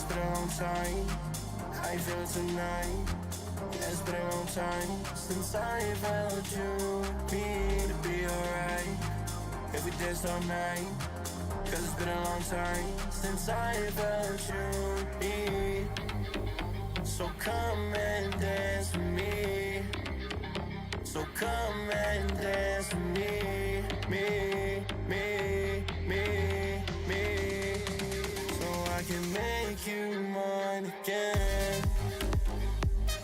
it's been a long time. How you feeling tonight? Yeah, it's been a long time since I felt you. Me to be alright if we danced all night. Cause it's been a long time since I felt you. So come and dance with me. So come and dance with me. Me. So I can make you mine again.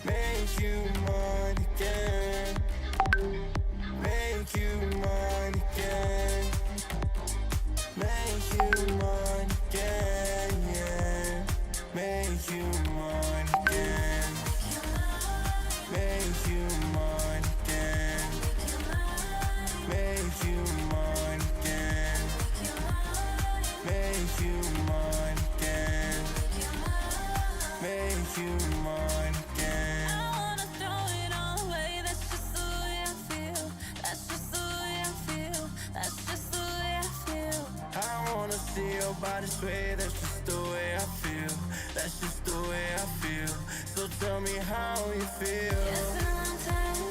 Make you mine again. Make you mine again. Make you mine again, yeah. Make you mine again. Make you mine again. Make you mine again. Make you mine again. Make you mine again. I wanna throw it all away. That's just the way I feel. That's just the way I feel. That's just the way I feel. I wanna see your body sway. That's just the way I feel. That's just the way I feel. So tell me how you feel. It's been a long time.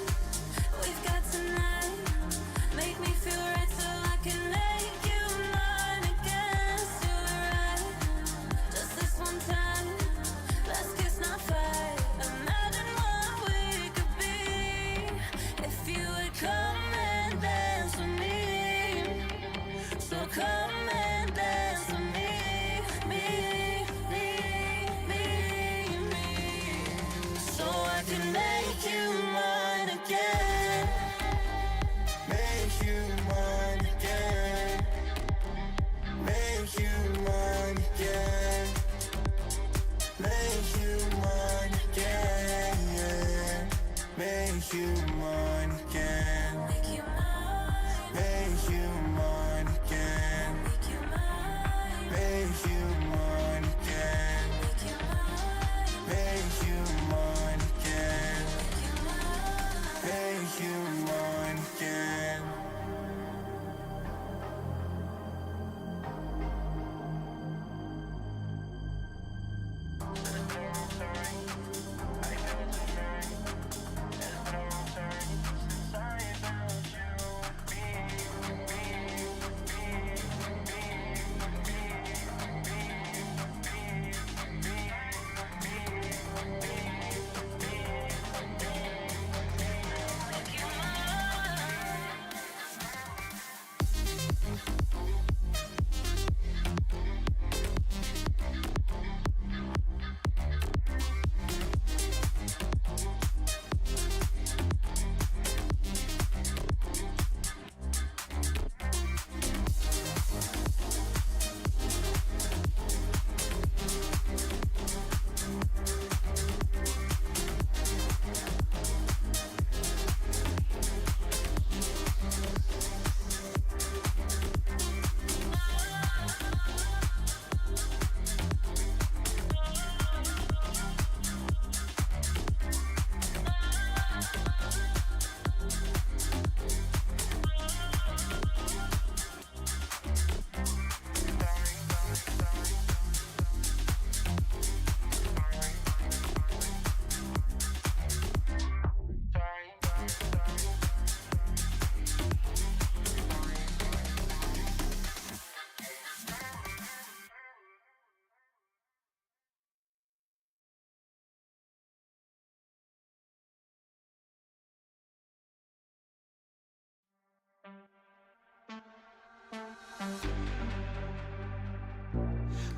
We've got tonight. Make me feel right so I can make you mine again. Let's do it right. Just this one time. Let's kiss, not fight. Imagine what we could be if you would come and dance with me. So come and dance with me. So I can make you mine again. Make you mine again. Make you mine again. Make you mine again, yeah. Make you mine again. Make you mine. Make you mine again. Make you mine. Make you mine again. Make you mine. Make you mine again. Make you mine. Make you mine again.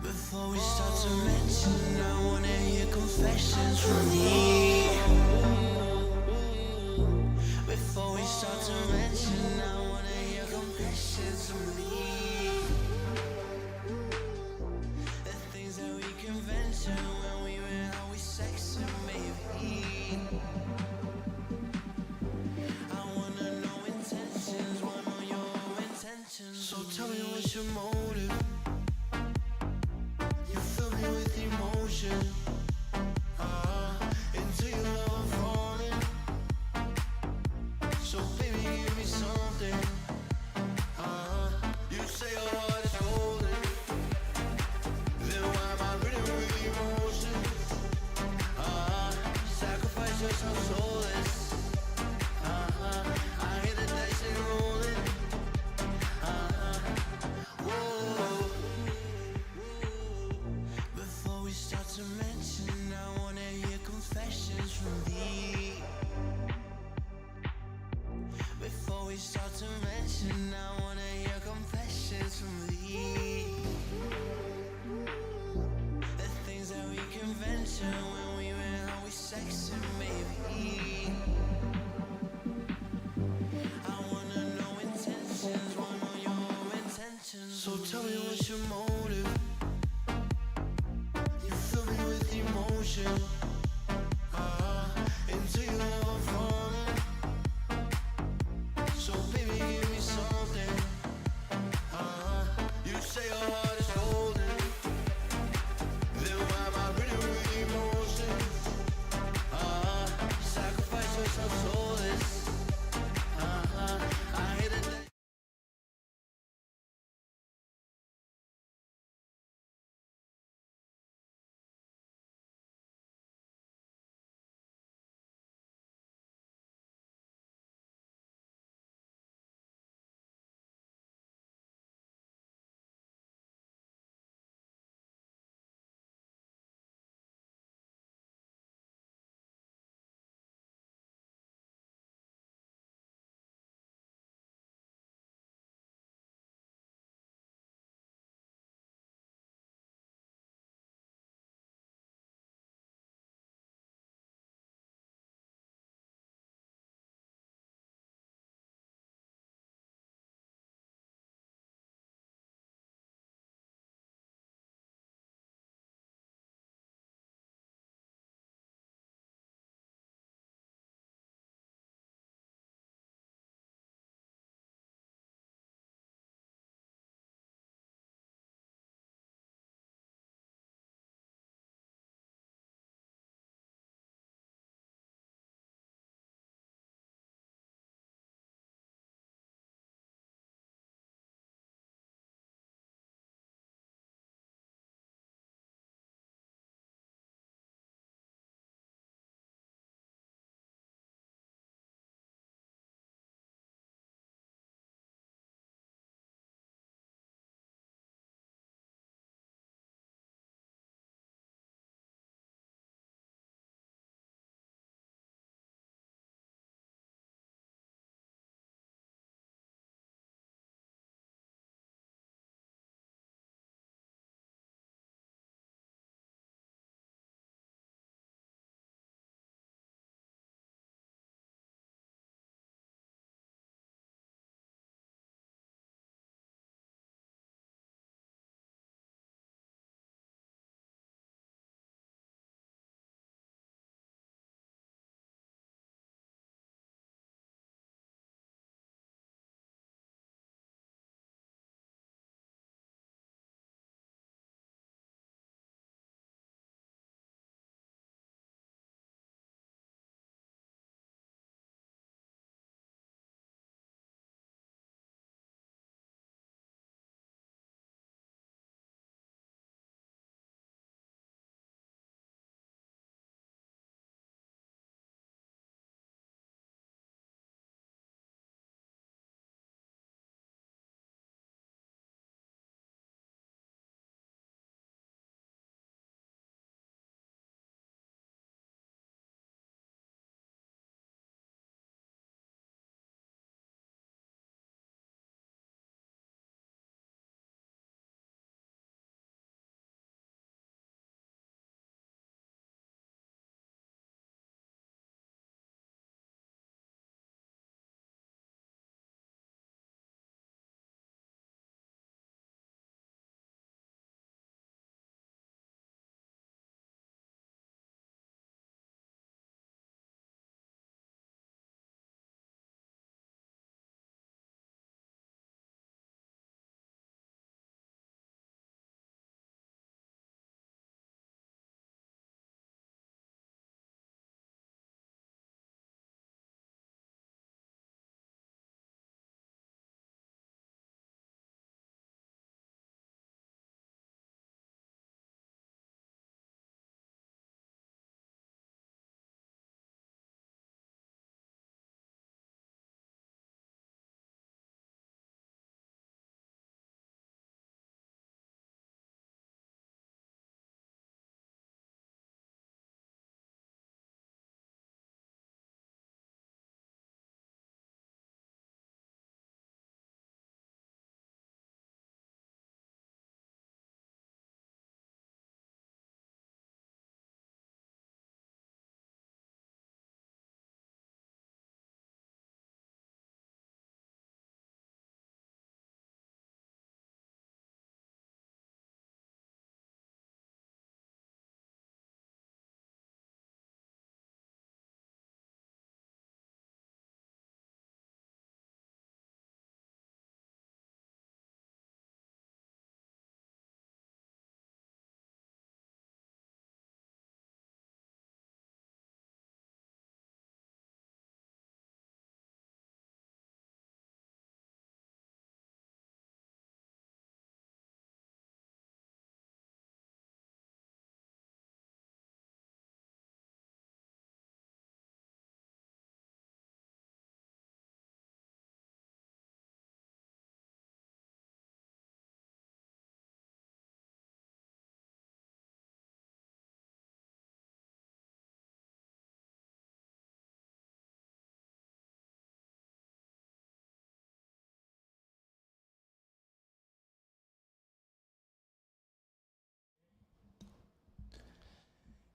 Before we start to mention, I wanna hear confessions from me. Before we start to mention, I wanna hear confessions from me. The things that we can venture when we went out, we sex and maybe. I wanna know intentions, wanna know your intentions. So tell me what's your motive. You fill me with emotion. Into your love I'm falling. So baby give me something. You say your heart is golden. Then why am I really, really wrong? confession. I wanna hear confessions from thee. The things that we can venture when we went out, we sexing, maybe. I wanna know intentions, wanna know your intentions. So tell me what's your motive. You fill me with emotion. Until you ever fall. So baby, give me something. You say your heart is golden. Then why am I pretty with emotion? Sacrifice yourself soulless. I hate it.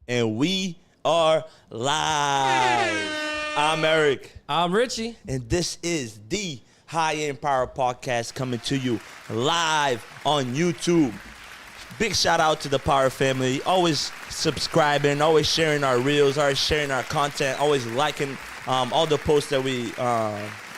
and we are live. I'm Eric. I'm Richie. And this is the High End Power Podcast coming to you live on YouTube. Big shout out to the Power family. Always subscribing, always sharing our reels, always sharing our content, always liking all the posts that we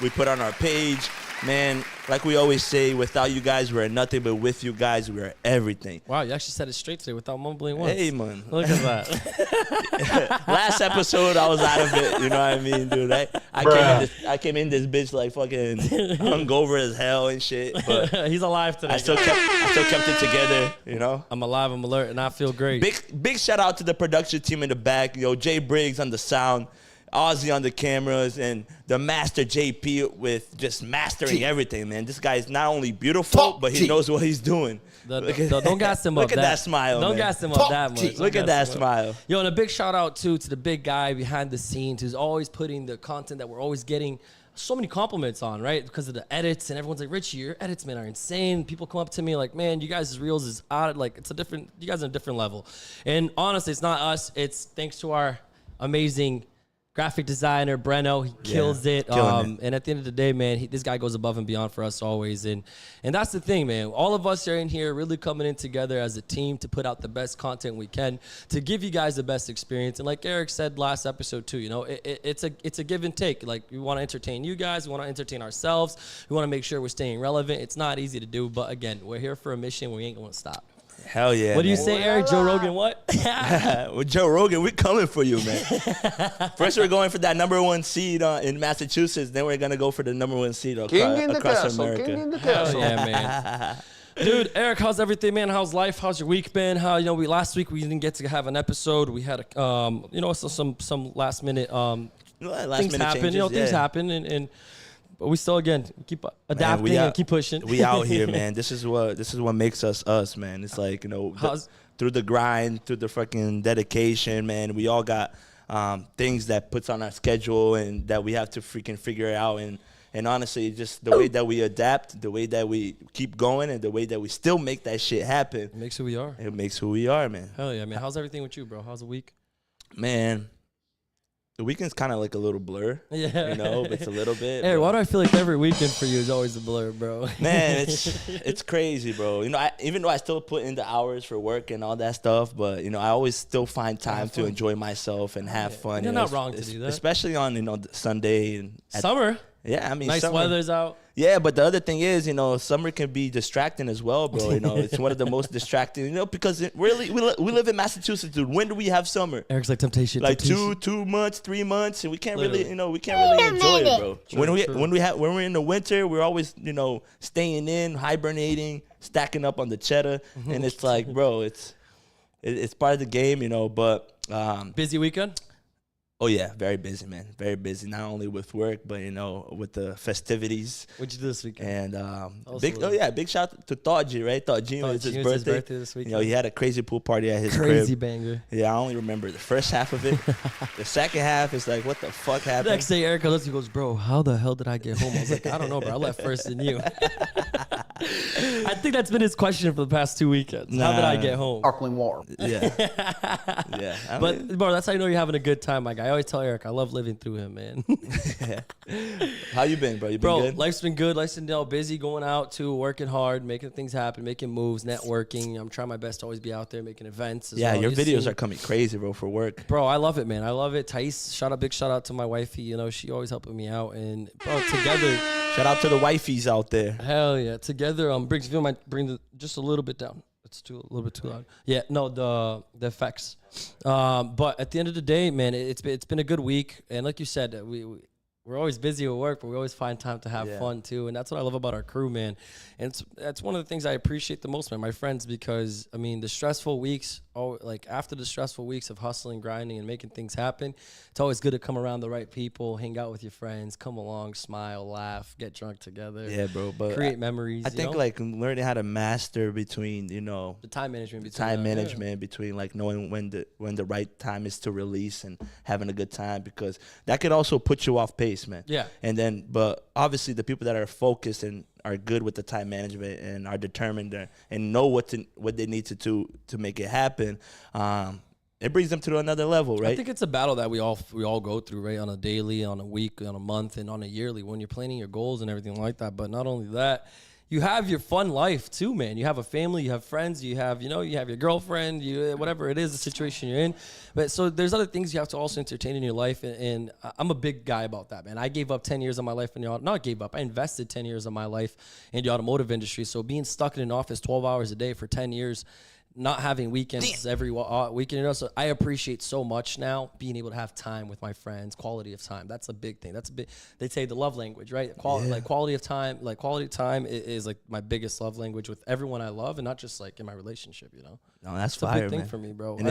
put on our page. Man, like we always say, without you guys, we're nothing, but with you guys, we're everything. Wow, you actually said it straight today without mumbling once. Hey, man. Look at that. Last episode, I was out of it. You know what I mean, dude? I came in this bitch like fucking hungover as hell and shit. But He's alive today. I still kept it together, you know? I'm alive, I'm alert, and I feel great. Big shout out to the production team in the back. Yo, Jay Briggs on the sound, Ozzy on the cameras, and the master JP with just mastering everything, man. This guy is not only beautiful, but he knows what he's doing. Don't gas him up. Look at that smile, Don't man. gas him up that much. Look at that smile. Yo, and a big shout out, too, to the big guy behind the scenes who's always putting the content that we're always getting so many compliments on, right? Because of the edits, and everyone's like, Richie, your edits, man, are insane. People come up to me like, man, you guys' reels is out, like, you guys are on a different level. And honestly, it's not us. It's thanks to our amazing graphic designer, Breno. He kills it. And at the end of the day, man, this guy goes above and beyond for us always. And that's the thing, man. All of us are in here really coming in together as a team to put out the best content we can to give you guys the best experience. And like Eric said last episode too, you know, it's a give and take. Like, we want to entertain you guys. We want to entertain ourselves. We want to make sure we're staying relevant. It's not easy to do. But again, we're here for a mission. We ain't going to stop. Hell yeah. What do you say, Eric? Joe Rogan, what? With Joe Rogan, we're coming for you, man. First, we're going for that #1 seed in Massachusetts. Then we're going to go for the #1 seed across America. King in the castle. Hell yeah, man. Dude, Eric, how's everything, man? How's life? How's your week been? Last week we didn't get to have an episode. We had some last minute things happen. Changes, things happen, but we still, again, keep adapting and keep pushing. We out here, man. This is what makes us, man. It's like, through the grind, through the fucking dedication, man. We all got things that puts on our schedule and that we have to freaking figure out. And honestly, just the way that we adapt, the way that we keep going, and the way that we still make that shit happen. It makes who we are. It makes who we are, man. Hell yeah, man. How's everything with you, bro? How's the week? Man, the weekend's kind of like a little blur. Yeah. But it's a little bit. Hey, why do I feel like every weekend for you is always a blur, bro? Man, it's crazy, bro. Even though I still put in the hours for work and all that stuff, but, I always still find time to enjoy myself and have fun. You're not wrong to do that. Especially on, Sunday. And Summer. Yeah, I mean, nice summer. weather's out. Yeah, but the other thing is, summer can be distracting as well, bro. It's one of the most distracting, because we live in Massachusetts, dude. When do we have summer? Eric's like temptation. Like 2 months, 3 months, and we can't really enjoy it, bro. When we're in the winter, we're always, staying in, hibernating, stacking up on the cheddar, and it's like, bro, it's part of the game, but busy weekend. Oh, yeah, very busy, man. Very busy, not only with work, but, with the festivities. What'd you do this weekend? And big shout out to Thaji, right? Thaji was his birthday. This weekend. He had a crazy pool party at his crazy crib. banger. Yeah, I only remember the first half of it. The second half is like, what the fuck happened? Next day, Eric comes, he goes, bro, how the hell did I get home? I was like, I don't know, bro. I left first than you. I think that's been his question for the past 2 weekends. How did I get home? Sparkling water. Yeah. Yeah. But, bro, that's how you know you're having a good time, my guy. I always tell Eric, I love living through him, man. How you been, bro? You been good? Life's been good. Life's been busy, going out too, working hard, making things happen, making moves, networking. I'm trying my best to always be out there making events as well. Your videos are coming crazy, bro, for work. Bro, I love it, man. I love it. Thais, big shout out to my wifey. She always helping me out. And, bro, together. Shout out to the wifeys out there. Hell yeah. Together, Briggs, if you might bring just a little bit down. It's a little bit too loud. Yeah, no, the effects. But at the end of the day, man, it's been a good week. And like you said, we're always busy with work, but we always find time to have fun too. And that's what I love about our crew, man. And that's one of the things I appreciate the most, man, my friends, because the stressful weeks, after the stressful weeks of hustling, grinding, and making things happen, it's always good to come around the right people, hang out with your friends, come along, smile, laugh, get drunk together. Yeah, bro. But create memories. I think learning how to master between, the time management between like knowing when the right time is to release and having a good time, because that could also put you off pace, man. Yeah. And then, but obviously the people that are focused and are good with the time management and are determined and know what they need to do to make it happen, it brings them to another level, right? I think it's a battle that we all go through, right? On a daily, on a week, on a month, and on a yearly when you're planning your goals and everything like that. But not only that, you have your fun life too, man. You have a family, you have friends, you have your girlfriend, whatever it is, the situation you're in. But so there's other things you have to also entertain in your life. And I'm a big guy about that, man. I gave up 10 years of my life I invested 10 years of my life in the automotive industry. So being stuck in an office 12 hours a day for 10 years, not having weekends every weekend, so I appreciate so much now being able to have time with my friends, quality of time. That's a big thing. They say the love language, right? Quality of time is like my biggest love language with everyone I love, and not just like in my relationship, No, that's it's fire, a big thing man. for me, bro. And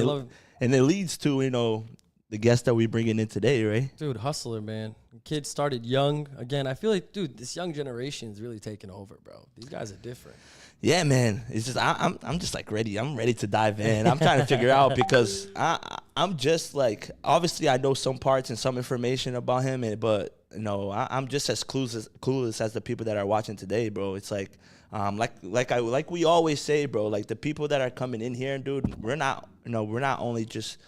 it leads to, the guest that we bringing in today, right? Dude, hustler, man. Kids started young. Again, I feel like, dude, this young generation is really taking over, bro. These guys are different. Yeah, man. It's just I'm just like ready. I'm ready to dive in. I'm trying to figure out because I'm just like, obviously I know some parts and some information about him, but I'm just as clueless as the people that are watching today, bro. It's like we always say, bro. Like the people that are coming in here, dude, we're not only just.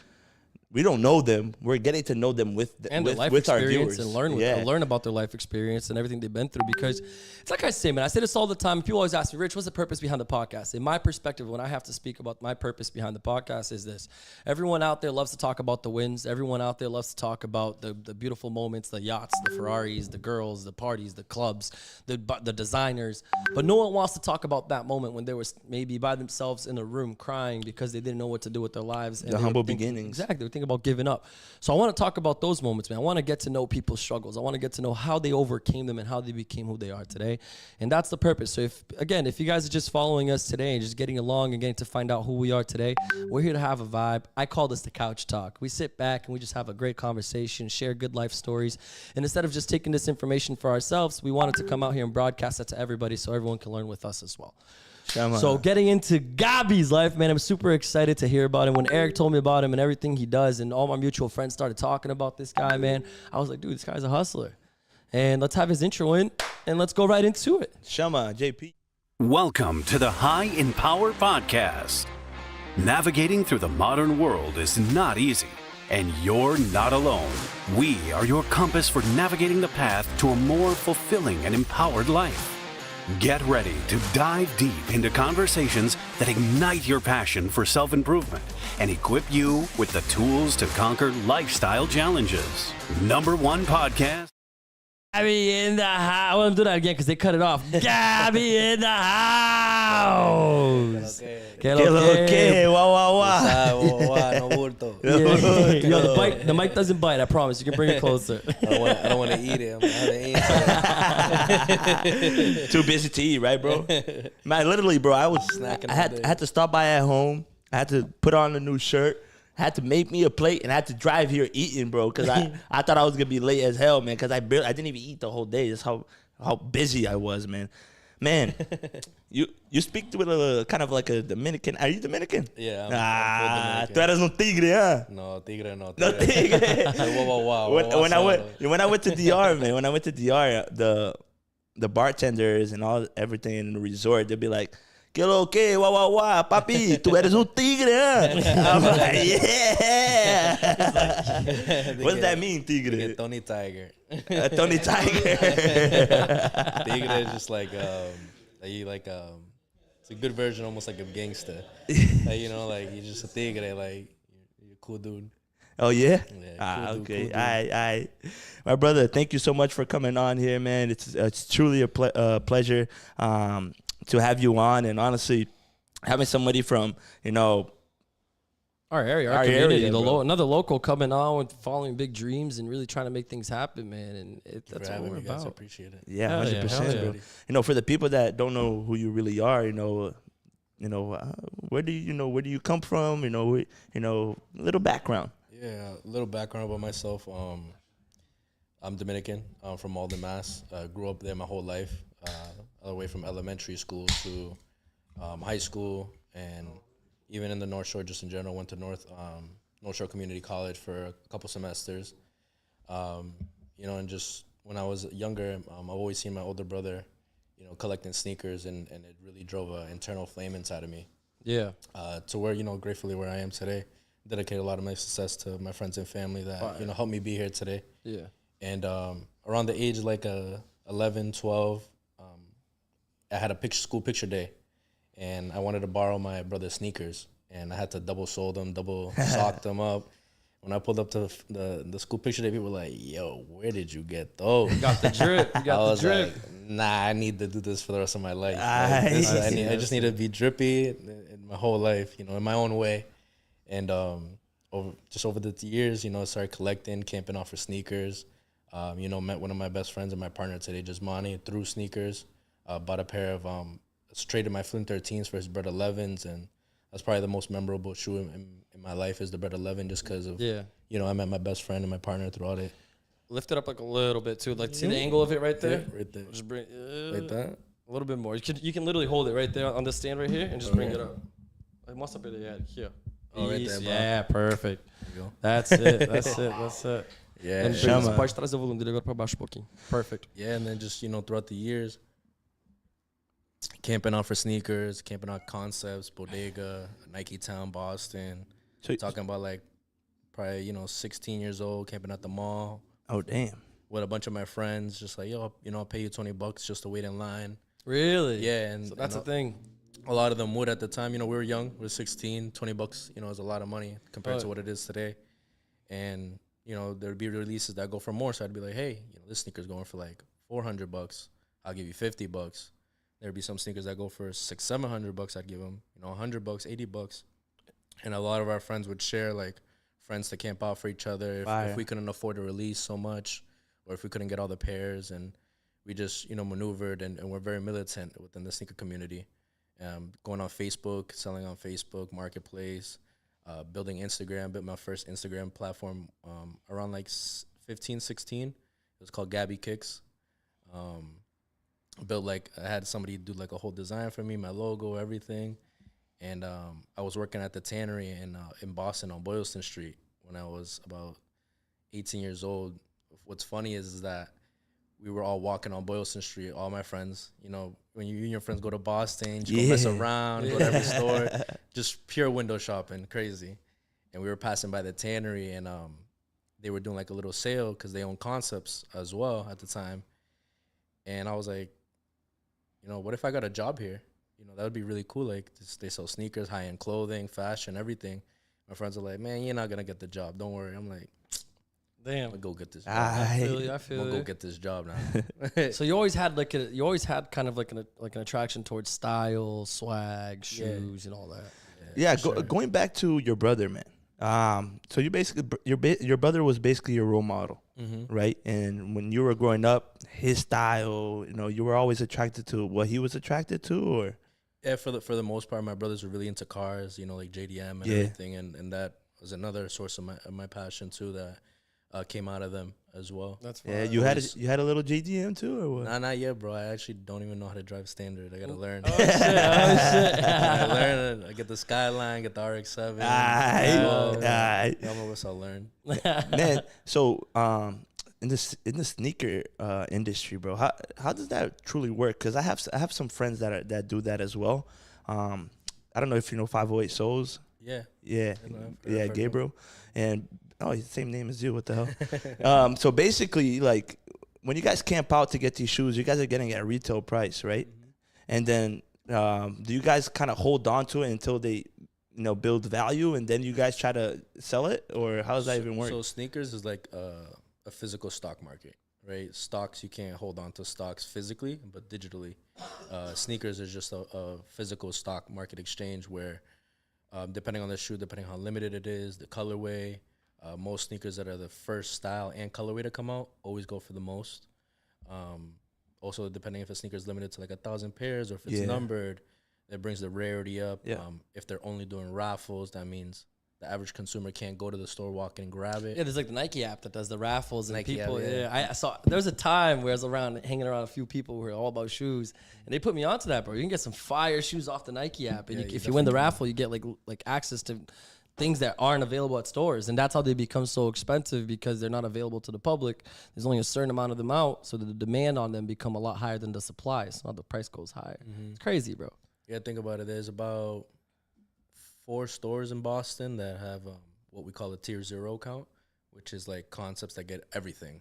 We don't know them. We're getting to know them with our viewers and learn about their life experience and everything they've been through. Because it's like I say, man, I say this all the time. People always ask me, Rich, what's the purpose behind the podcast? In my perspective, when I have to speak about my purpose behind the podcast is this. Everyone out there loves to talk about the wins. Everyone out there loves to talk about the beautiful moments, the yachts, the Ferraris, the girls, the parties, the clubs, the designers. But no one wants to talk about that moment when they were maybe by themselves in a room crying because they didn't know what to do with their lives. The humble beginnings. Exactly. They were thinking about giving up. So I want to talk about those moments, man. I want to get to know people's struggles. I want to get to know how they overcame them and how they became who they are today. And that's the purpose. So if you guys are just following us today and just getting along and getting to find out who we are today, we're here to have a vibe. I call this the couch talk. We sit back and we just have a great conversation, share good life stories. And instead of just taking this information for ourselves, we wanted to come out here and broadcast that to everybody so everyone can learn with us as well. So getting into Gabi's life, man, I'm super excited to hear about him. When Erik told me about him and everything he does, and all my mutual friends started talking about this guy, man, I was like, dude, this guy's a hustler. And let's have his intro in, and let's go right into it. Shama, JP. Welcome to the High in Power Podcast. Navigating through the modern world is not easy, and you're not alone. We are your compass for navigating the path to a more fulfilling and empowered life. Get ready to dive deep into conversations that ignite your passion for self-improvement and equip you with the tools to conquer lifestyle challenges. Number one podcast. Gabi in the house. I want to do that again because they cut it off. Gabi in the house. Que lo que, wah. No bulto. Yo, the mic doesn't bite. I promise. You can bring it closer. I don't want to eat it. I'm going to eat. Too busy to eat, right, bro? Man, literally, bro, I had to stop by at home. I had to put on a new shirt. I had to make me a plate and I had to drive here eating, bro, because I thought I was gonna be late as hell, man, because I didn't even eat the whole day. That's how busy I was, man. Man, you speak with a kind of like a Dominican. Are you Dominican? Yeah, I'm tú eres un tigre, huh? No, tigre no. No tigre. Wow. When I went to DR, man, the bartenders and everything in the resort, they'd be like, que lo que, wah, papi, tú eres un tigre, huh? I'm like, yeah. What does that mean, tigre? Tony Tiger. Tony Tiger. Tigre is just like it's a good version, almost like a gangster. Like, you're just a tigre, like you're a cool dude. Oh yeah. Cool Okay. Dude. All right. My brother, thank you so much for coming on here, man. It's truly a pleasure to have you on, and honestly, having somebody from our area, our community, another local coming on with following big dreams and really trying to make things happen, man. And that's what we're about. I appreciate it. Yeah, Hell 100%, bro. For the people that don't know who you really are, where do you come from? Little background. Yeah, a little background about myself. I'm Dominican. I'm from Malden, Mass. Grew up there my whole life, all the way from elementary school to high school, and even in the North Shore, just in general. Went to North Shore Community College for a couple semesters. And just when I was younger, I've always seen my older brother, collecting sneakers, and it really drove an internal flame inside of me. Yeah. To where, gratefully where I am today. dedicate a lot of my success to my friends and family that, you know, helped me be here today. Yeah. And around the age like 11, 12, I had a school picture day, and I wanted to borrow my brother's sneakers, and I had to double sole them, double sock them up. When I pulled up to the school picture day, people were like, "Yo, where did you get those?" You got the drip. You got I the was like, "Nah, I need to do this for the rest of my life. I I just need to be drippy in my whole life, you know, in my own way." And over the years, you know, I started collecting, camping out for sneakers. You know, met one of my best friends and my partner today, just Monty, through sneakers. Bought a pair of traded my Flint 13s for his Bread 11s, and that's probably the most memorable shoe in my life is the Bread 11, just because of you know, I met my best friend and my partner throughout it. Lift it up like a little bit too. Like see the angle of it right there. Yeah, right there. Just bring Like that. a little bit more. You can literally hold it right there on the stand right here and just bring it up. Like mostra pra ele, here. Oh, right there, bro. Yeah, perfect. There you go. That's it. That's it. That's it. Yeah. And Chama. pode trazer o volume dele agora pra baixo um pouquinho. Perfect. Yeah, and then just, you know, throughout the years, camping out for sneakers, camping out Concepts, Bodega, Nike Town, Boston. So- Talking about like probably, you know, 16 years old, camping at the mall Oh damn. with a bunch of my friends, just like, yo, you know, I'll pay you $20 just to wait in line. Really? Yeah, and So that's and the thing. a lot of them would at the time. You know, we were young. We were 16, $20, you know, is a lot of money compared to what it is today. And, you know, there'd be releases that go for more. So I'd be like, hey, you know, this sneaker's going for like $400. I'll give you $50. There'd be some sneakers that go for $600-700. I'd give them, you know, $100, $80. And a lot of our friends would share, like, friends to camp out for each other if we couldn't afford to release so much, or if we couldn't get all the pairs. And we just, you know, maneuvered, and we're very militant within the sneaker community. Going on Facebook, selling on Facebook, Marketplace, building Instagram. Built my first Instagram platform around like 15, 16. It was called Gabby Kicks. Built like, I had somebody do like a whole design for me, my logo, everything. And I was working at the tannery in Boston on Boylston Street when I was about 18 years old. What's funny is that we were all walking on Boylston Street, all my friends. You know, when you and your friends go to Boston, you go mess around, go to every store, just pure window shopping, crazy. And we were passing by the tannery, and they were doing like a little sale because they own Concepts as well at the time. And I was like, you know, what if I got a job here? You know, that would be really cool. Like, they sell sneakers, high-end clothing, fashion, everything. My friends are like, man, you're not going to get the job. Don't worry. I'm like, Damn. I'm going to go get this job. I feel you. I I'm feel going to you. go get this job now. So you always had kind of like an attraction towards style, swag, shoes, and all that. Yeah, going back to your brother, man. So you basically your brother was basically your role model, right? And when you were growing up, his style, you know, you were always attracted to what he was attracted to, or Yeah, for the most part, my brothers were really into cars, you know, like JDM and everything, and that was another source of my passion too that came out of them as well. That's yeah, fine. you had a little JDM too, or what? Nah, not yet, bro. I actually don't even know how to drive standard. I gotta learn. Oh shit! I learn. I get the Skyline, get the RX-7. Aight. Y'all know what I'll learn. Man, so in the sneaker industry, bro, how does that truly work? Because I have some friends that do that as well. I don't know if you know 508 Souls. Yeah. Yeah, Gabriel, and he's the same name as you. What the hell? So basically, like, when you guys camp out to get these shoes, you guys are getting it at retail price, right? And then do you guys kind of hold on to it until they, you know, build value, and then you guys try to sell it, or how does that even work? So sneakers is like a physical stock market, right? Stocks, you can't hold on to stocks physically, but digitally. Sneakers is just a physical stock market exchange where, depending on the shoe, depending on how limited it is, the colorway, most sneakers that are the first style and colorway to come out always go for the most. Also, depending if a sneaker is limited to like 1,000 pairs or if it's numbered, that brings the rarity up. Yeah. If they're only doing raffles, that means the average consumer can't go to the store, walk in and grab it. Yeah, there's like the Nike app that does the raffles and Nike people. app, yeah. I saw there was a time where I was hanging around a few people who were all about shoes, and they put me onto that, bro. You can get some fire shoes off the Nike app, and if you win the raffle, you get like access to things that aren't available at stores, and that's how they become so expensive because they're not available to the public. There's only a certain amount of them out, so the demand on them become a lot higher than the supply. So now the price goes higher. It's crazy, bro. Yeah, think about it. There's about 4 stores in Boston that have what we call a tier 0 account, which is like concepts that get everything,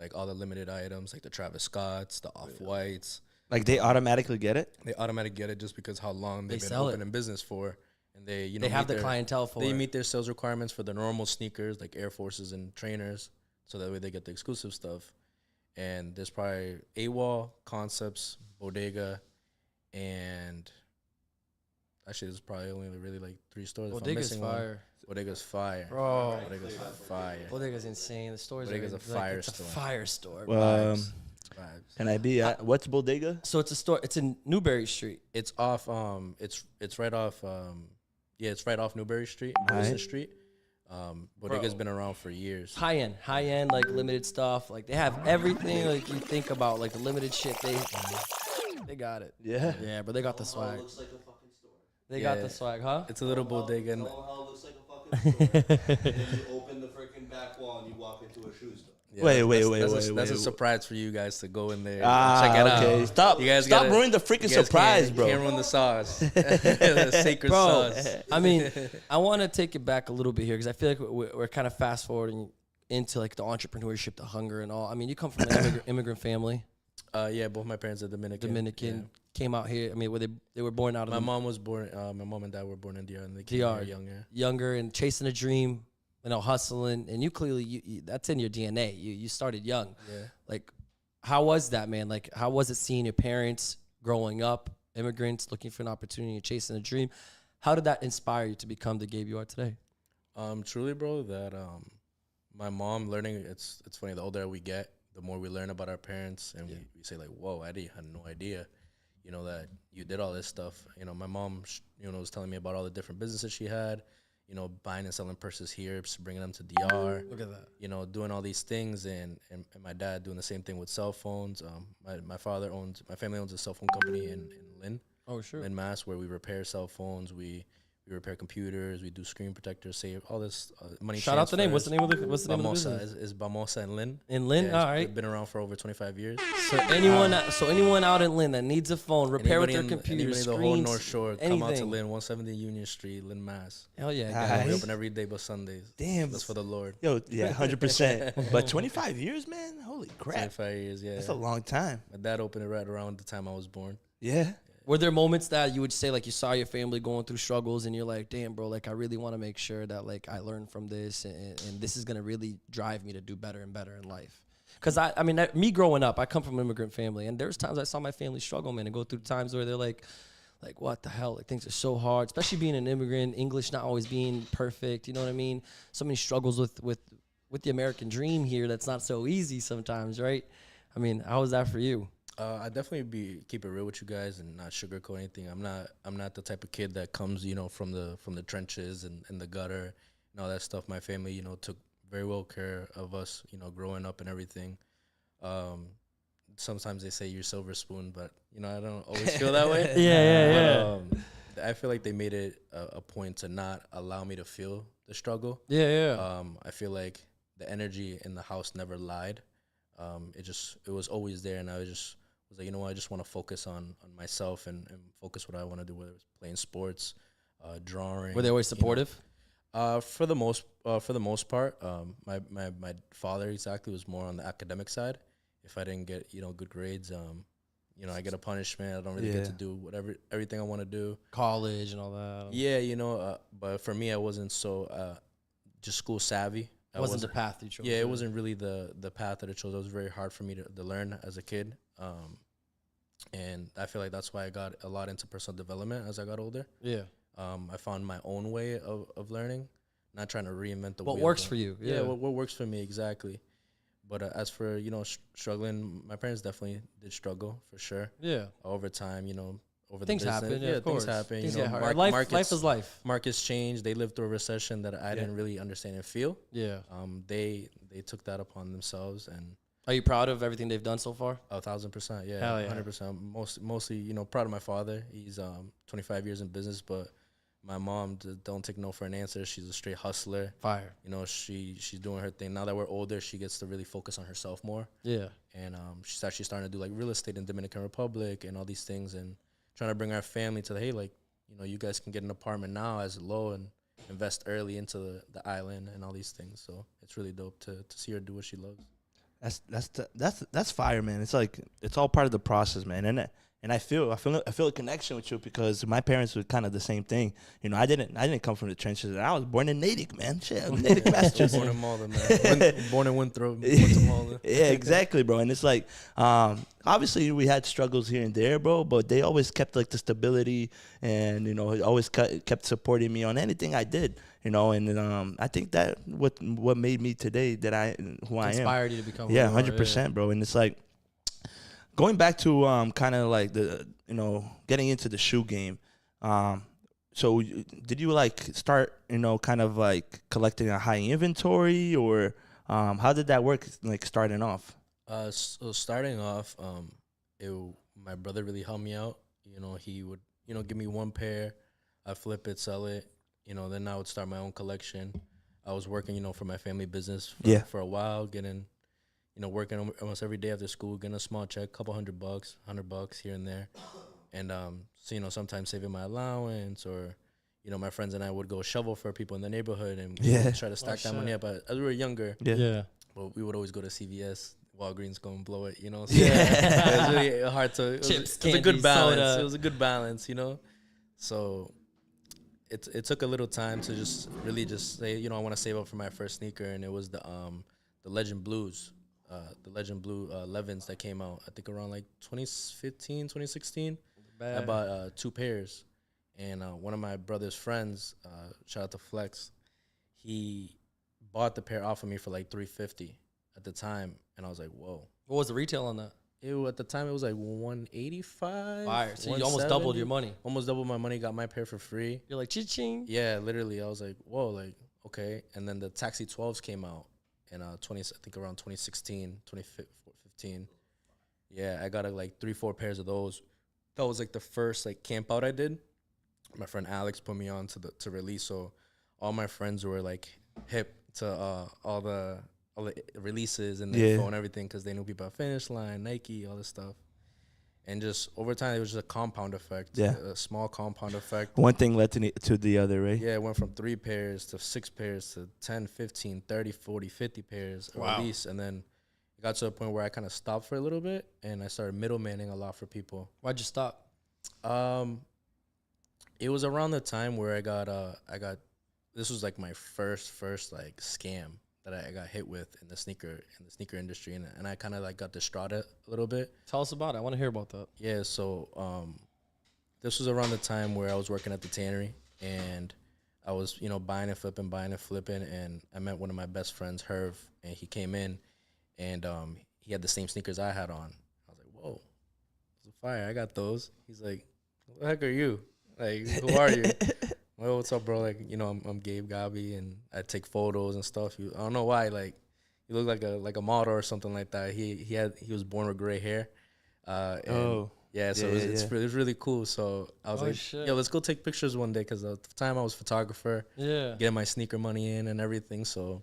like all the limited items, like the Travis Scotts, the Off-Whites. Like they automatically get it? They automatically get it just because how long they've been sell open in business for. And they, They have the clientele for They it. meet their sales requirements for the normal sneakers, like Air Forces and trainers, so that way they get the exclusive stuff. And there's probably AWOL, Concepts, Bodega, and actually there's probably only really like 3 stores. Bodega's fire. Bodega's fire. Bro. Bodega's fire. Bodega's insane. The stores Bodega's are a fire it's store. a fire store. Vibes. Can I be at what's Bodega? So it's a store. It's in Newberry Street. It's off. It's right off. It's right off Newberry Street, Madison Street. Bodega's been around for years. High end, like limited stuff. Like they have everything like you think about, like the limited shit. They got it. Yeah. Yeah, but they got the swag. Looks like a fucking store. They got the swag, huh? It's a little bodega. And Hell looks like a fucking store. And then you open the freaking back wall and you walk into a shoe store. yeah, Wait. That's a surprise for you guys to go in there. Ah, check it okay. out. Stop. You guys Stop gotta- ruining the freaking you guys surprise, can't, bro. Can't ruin the sauce. The sacred Bro, sauce. I mean, I want to take it back a little bit here because I feel like we're kind of fast forwarding into like the entrepreneurship, the hunger, and all. I mean, you come from an immigrant family. Yeah, both my parents are Dominican. Came out here. I mean, they were born out of My mom was born. My mom and dad were born in DR, and they came DR. here younger. younger and chasing a dream, hustling, and you clearly you that's in your DNA. You started young. Yeah. Like, how was that, man? Like, how was it seeing your parents growing up, immigrants looking for an opportunity and chasing a dream? How did that inspire you to become the Gabe you are today? Truly, bro, that my mom learning. It's funny. The older we get, the more we learn about our parents, and we say like, "Whoa, I had no idea." That you did all this stuff. My mom, was telling me about all the different businesses she had, buying and selling purses here, bringing them to DR. Look at that. Doing all these things, and my dad doing the same thing with cell phones. My family owns a cell phone company in Lynn, Oh, sure. Lynn, Mass, where we repair cell phones, we repair computers, we do screen protectors, save all this money. Shout out the name. What's the name of the Bamosa business? is Bamosa in Lynn. In Lynn? Yeah, All right. Been around for over 25 years. So anyone out in Lynn that needs a phone, repair with their computer, anybody screens, the whole North Shore, come out to anything. Lynn, 170 Union Street, Lynn, Mass. Hell yeah, Nice. guys. We open every day but Sundays. Damn. That's for the Lord. Yo, yeah, 100%. But 25 years, man? Holy crap. 25 years, yeah. That's a long time. My dad opened it right around the time I was born. Yeah. Were there moments that you would say, like, you saw your family going through struggles and you're like, damn, bro, like, I really want to make sure that, like, I learn from this and this is going to really drive me to do better and better in life? Because, I mean, me growing up, I come from an immigrant family, and there's times I saw my family struggle, man, and go through times where they're like, what the hell? Like, things are so hard, especially being an immigrant, English not always being perfect, you know what I mean? So many struggles with the American dream here that's not so easy sometimes, right? I mean, how was that for you? I definitely keep it real with you guys and not sugarcoat anything. I'm not the type of kid that comes, from the trenches and the gutter and all that stuff. My family, took very well care of us, growing up and everything. Sometimes they say you're silver spoon, but I don't always feel that way. Yeah. But, I feel like they made it a point to not allow me to feel the struggle. Yeah. I feel like the energy in the house never lied. It was always there, and I was like, I just want to focus on myself and focus what I want to do, whether it's playing sports, drawing. Were they always supportive? For the most part, my father exactly was more on the academic side. If I didn't get good grades, I get a punishment. I don't really get to do everything I want to do. College and all that. Yeah, but for me, I wasn't so just school savvy. It wasn't the path you chose. Yeah, it wasn't really the path that I chose. It was very hard for me to learn as a kid. And I feel like that's why I got a lot into personal development as I got older. Yeah. I found my own way of learning, not trying to reinvent the wheel. What works for you? Yeah, what works for me, exactly. But as for, struggling, my parents definitely did struggle, for sure. Yeah. Over time, over Things the business. happen. Yeah, of course. Things happen. Things get hard. Life is life. Markets change. They lived through a recession that I didn't really understand and feel. Yeah. They took that upon themselves, and Are you proud of everything they've done so far? 1,000%, yeah, Hell yeah. 100%. Mostly, proud of my father. He's 25 years in business, but my mom don't take no for an answer. She's a straight hustler. Fire. She's doing her thing. Now that we're older, she gets to really focus on herself more. Yeah. And she's actually starting to do like real estate in Dominican Republic and all these things, and trying to bring our family to the, hey, like, you guys can get an apartment now as low, and invest early into the island and all these things. So it's really dope to see her do what she loves. That's fire, man. It's like it's all part of the process, man. And I feel a connection with you because my parents were kind of the same thing. You know, I didn't come from the trenches. I was born in Natick, man. Shit, I'm Natick, Massachusetts. Born in Malden, man. Born in Winthrop, Malden. Yeah, exactly, bro. And it's like, obviously we had struggles here and there, bro, but they always kept like the stability, and you know, always kept supporting me on anything I did. You know, and I think that what made me today that I am. Inspired you to become. 100%, bro. And it's like, going back to kind of like the, you know, getting into the shoe game. So did you like start, you know, kind of like collecting a high inventory, or how did that work, like starting off? So starting off, my brother really helped me out. You know, he would, you know, give me one pair, I'd flip it, sell it. You know, then I would start my own collection. I was working, you know, for my family business for a while, getting, you know, working almost every day after school, getting a small check, couple $100 here and there. And, so, you know, sometimes saving my allowance, or, you know, my friends and I would go shovel for people in the neighborhood and try to stack that money up. But as we were younger, well, we would always go to CVS, Walgreens, go and blow it, you know? So it was really hard to, Chips, it was a candy, good balance. soda. It was a good balance, you know? So it took a little time to just really just say, you know, I want to save up for my first sneaker. And it was the Legend Blues. The Legend Blue 11s that came out, I think around like 2015, 2016. I bought 2 pairs. And one of my brother's friends, shout out to Flex, he bought the pair off of me for like $350 at the time. And I was like, whoa. What was the retail on that? At the time, it was like $185. Fire. So you almost doubled your money. Almost doubled my money, got my pair for free. You're like, ching. Yeah, literally. I was like, whoa, like, okay. And then the Taxi 12s came out. In I think around 2016, 2015. Yeah, I got like 3-4 pairs of those. That was like the first like camp out I did. My friend Alex put me on to release, so all my friends were like hip to all the releases and the info and everything, because they knew people at Finish Line, Nike, all this stuff. And just over time, it was just a compound effect. A small compound effect. One thing led to the other, right? Yeah, it went from 3 pairs to 6 pairs to 10, 15, 30, 40, 50 pairs at least. And then it got to a point where I kind of stopped for a little bit, and I started middlemaning a lot for people. Why'd you stop? It was around the time where I got this was like my first like scam that I got hit with in the sneaker industry, and I kind of like got distraught a little bit. Tell us about it. I want to hear about that. Yeah, so this was around the time where I was working at the tannery, and I was, you know, buying and flipping, and I met one of my best friends, Herv, and he came in, and he had the same sneakers I had on. I was like, whoa, this is fire, I got those. He's like, who the heck are you? Like, who are you? Well, what's up, bro? Like, you know, I'm Gabe Gabi, and I take photos and stuff. I don't know why, like, you look like a model or something like that. He was born with gray hair. Yeah, so it was really cool. So I was shit. Yo, let's go take pictures one day, because at the time I was a photographer. Yeah. Getting my sneaker money in and everything. So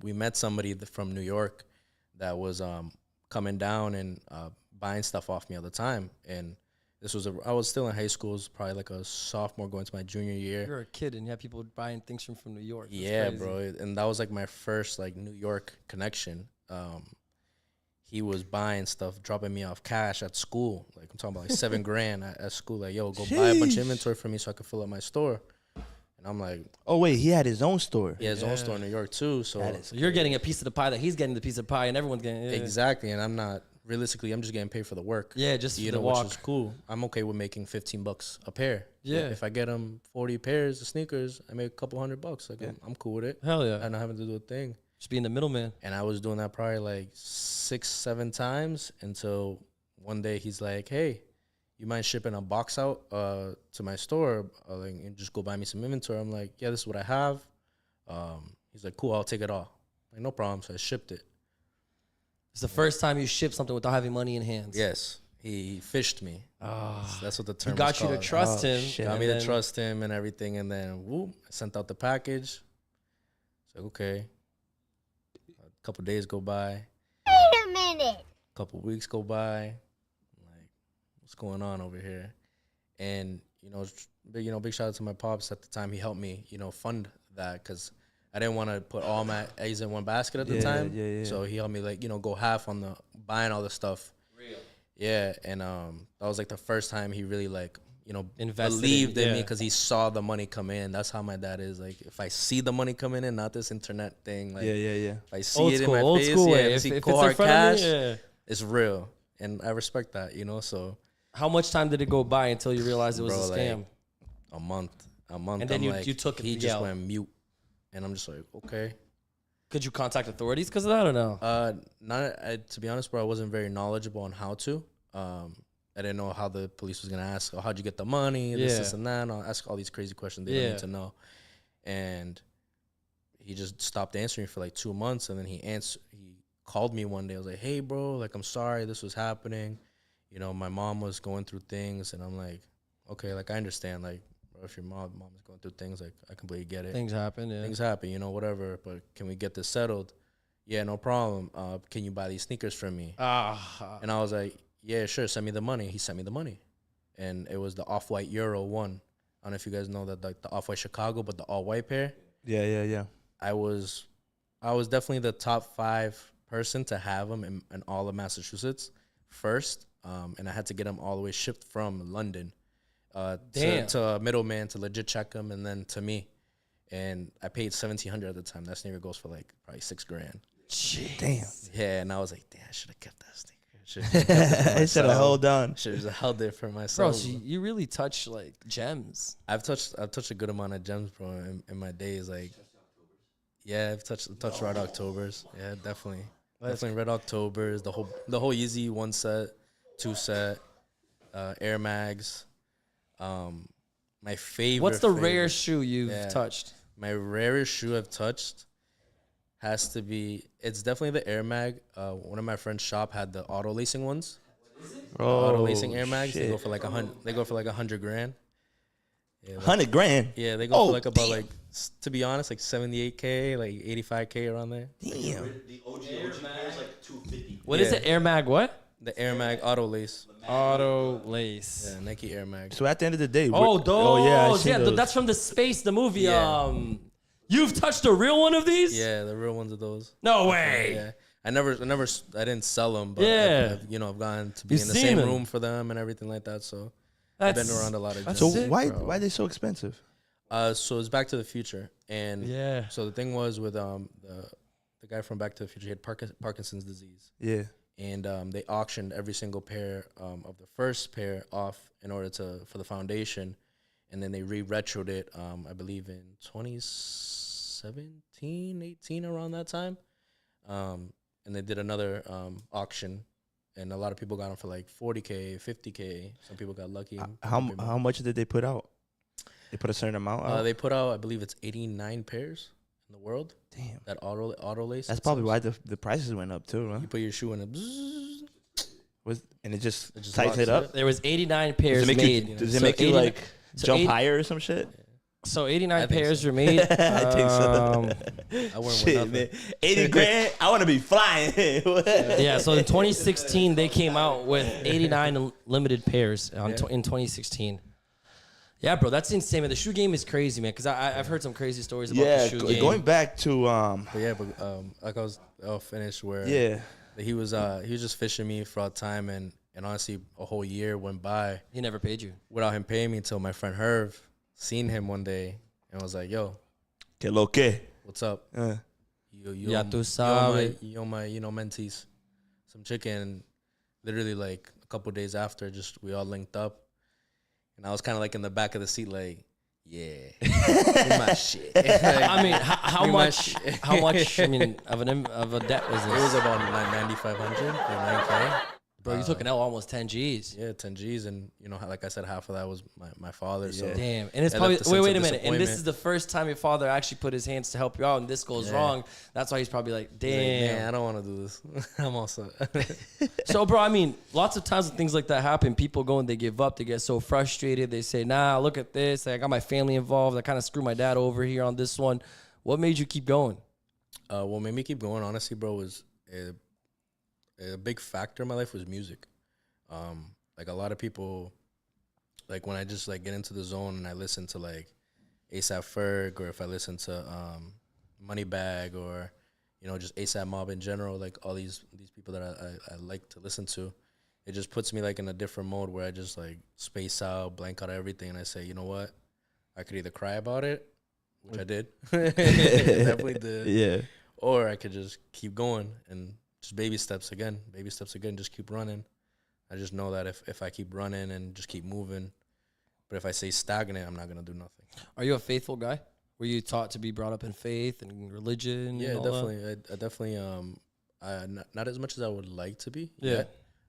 we met somebody from New York that was coming down and buying stuff off me all the time. And I was still in high school. It was probably like a sophomore going to my junior year. You're a kid and you have people buying things from New York. That's yeah, crazy. bro. And that was like my first like New York connection. He was buying stuff, dropping me off cash at school. Like, I'm talking about like $7,000 at school. Like, yo, go buy a bunch of inventory for me so I could fill up my store. And I'm like, oh wait, he had his own store. He has his own store in New York too. So you're getting a piece of the pie that he's getting the piece of pie, and everyone's getting exactly. And I'm not. Realistically, I'm just getting paid for the work. Yeah, just you for the know, walk. Which is cool. I'm okay with making $15 a pair. Yeah. If I get them 40 pairs of sneakers, I make a couple $100. Like, I'm cool with it. Hell yeah. I'm not having to do a thing. Just being the middleman. And I was doing that probably like 6-7 times until one day he's like, hey, you mind shipping a box out to my store and just go buy me some inventory? I'm like, yeah, this is what I have. He's like, cool, I'll take it all. Like, no problem. So I shipped it. It's the first time you ship something without having money in hands. Yes. He fished me. Oh, that's what the term he got was you called. to trust him. Got me to trust him and everything. And then, whoop, I sent out the package. It's like, okay. A couple days go by. Wait a minute. A couple weeks go by. I'm like, what's going on over here? And big shout out to my pops at the time. He helped me, fund that because I didn't want to put all my eggs in one basket at the time. Yeah. So he helped me go half on the buying all the stuff. Real. Yeah, and that was like the first time he really Invested believed in me yeah. because he saw the money come in. That's how my dad is. Like, if I see the money coming in, not this internet thing. Like, Yeah. If I see Old it school, in my old face, school way. if I If see it's cold in hard front of cash, me, yeah. it's real, and I respect that. So How much time did it go by until you realized it was Bro, a scam? like, a month, And then you took it He to just Yale. went mute, and I'm just like, okay. Could you contact authorities because of that or no? To be honest, bro, I wasn't very knowledgeable on how to. I didn't know how the police was gonna ask, oh, how'd you get the money, this and that. And I'll ask all these crazy questions they don't need to know. And he just stopped answering for like 2 months, and then he called me one day. I was like, hey, bro, like, I'm sorry this was happening. My mom was going through things, and I'm like, okay, like, I understand, like, bro, if your mom is going through things, like, I completely get it. Things happen, yeah. Things happen, whatever. But can we get this settled? Yeah, no problem. Can you buy these sneakers from me? And I was like, yeah, sure, send me the money. He sent me the money. And it was the Off-White Euro 1. I don't know if you guys know that, like, the Off-White Chicago, but the all-white pair. Yeah. I was definitely the top 5 person to have them in all of Massachusetts first. And I had to get them all the way shipped from London to a middleman to legit check them, and then to me. And I paid $1,700 at the time. That sneaker goes for like probably $6,000. Damn. Yeah, and I was like, damn, I should have kept that sneaker. I should have held on. Should have held it for Bro, myself. so you really touch like gems. I've touched a good amount of gems, bro, in my days. Like, yeah, I've touched Red Octobers. Yeah, definitely. Definitely Red Octobers. The whole Yeezy 1 set, 2 set, Air Mags. My favorite. What's the rarest shoe you've Yeah. touched? My rarest shoe I've touched has to be. It's definitely the Air Mag. One of my friends' shop had the auto lacing ones. Auto lacing Air Mags. They go for like $100,000. Yeah, like, $100,000. yeah, they go for like about like, to be honest, like 78K, like 85K around there. Damn. The OG pair is like 250. What is Yeah. it? Air Mag what? The Air Mag auto lace. Auto lace. Yeah, Nike Air Mag. So at the end of the day, Oh, those. I seen those. That's from the space, the movie. Yeah. You've touched a real one of these? Yeah, the real ones of those. No way. Yeah, I didn't sell them, but Yeah. I've gone to be You've in the seen same them. room for them and everything like that. So I've been around a lot of. that's So gyms. sick, why bro. are they so expensive? So it's Back to the Future, and Yeah. So the thing was with the guy from Back to the Future, he had Parkinson's disease, Yeah. and they auctioned every single pair of the first pair off in order for the foundation, and then they re-retroed it. I believe in 2017, 18, around that time, and they did another auction. And a lot of people got them for like 40K, 50K. Some people got lucky. How much did they put out? They put a certain amount out? They put out, I believe it's 89 pairs in the world. Damn. That auto lace. That's probably why the prices went up too, huh? You put your shoe in it. And it just It just tightens locks it it up? up. There was 89 Does pairs it make made. you, does it So make you 89 like so jump 80 higher or some shit? So 89 I think pairs so. were made. I think so. I went with Shit, nothing. man. 80 grand? I want to be flying. Yeah, so in 2016 they came out with 89 limited pairs in 2016. Yeah, bro, that's insane, man. The shoe game is crazy, man. Because I've heard some crazy stories about Yeah, the shoe game. going back to But yeah, like I was finished where yeah. he was just fishing me for all time, and honestly a whole year went by He never paid you. without him paying me until my friend Herv seen him one day and was like, "Yo, Que lo que? what's up? You Ya tú sabes. you owe my mentees some chicken." Literally like a couple days after, just we all linked up, and I was kind of like in the back of the seat, like, yeah, give my shit. I mean, how Give my much? shit. How much? I mean, of a debt was It was this? about 9,500 or 9K. Bro, you took an L almost 10 G's. Yeah, 10 G's, and like I said, half of that was my father. So Damn. And it's I probably left a sense wait of a minute. And this disappointment. is the first time your father actually put his hands to help you out, and this goes Yeah. wrong. That's why he's probably like, He's like, damn. "Man, I don't want to do this. I'm also." So, bro, I mean, lots of times when things like that happen, people go and they give up. They get so frustrated. They say, nah, look at this. I got my family involved. I kind of screwed my dad over here on this one. What made you keep going? What made me keep going, honestly, bro, was a big factor in my life was music. Like a lot of people like when I just like get into the zone and I listen to like ASAP Ferg, or if I listen to Moneybag, or just ASAP Mob in general, like all these people that I like to listen to, it just puts me like in a different mode where I just like space out, blank out everything, and I say, you know what, I could either cry about it, which I did, definitely did, Yeah. or I could just keep going and just baby steps again, just keep running. I just know that if I keep running and just keep moving, but if I stay stagnant, I'm not gonna do nothing. Are you a faithful guy? Were you taught to be brought up in faith and religion? Yeah, and all definitely. That? I definitely not as much as I would like to be. Yeah.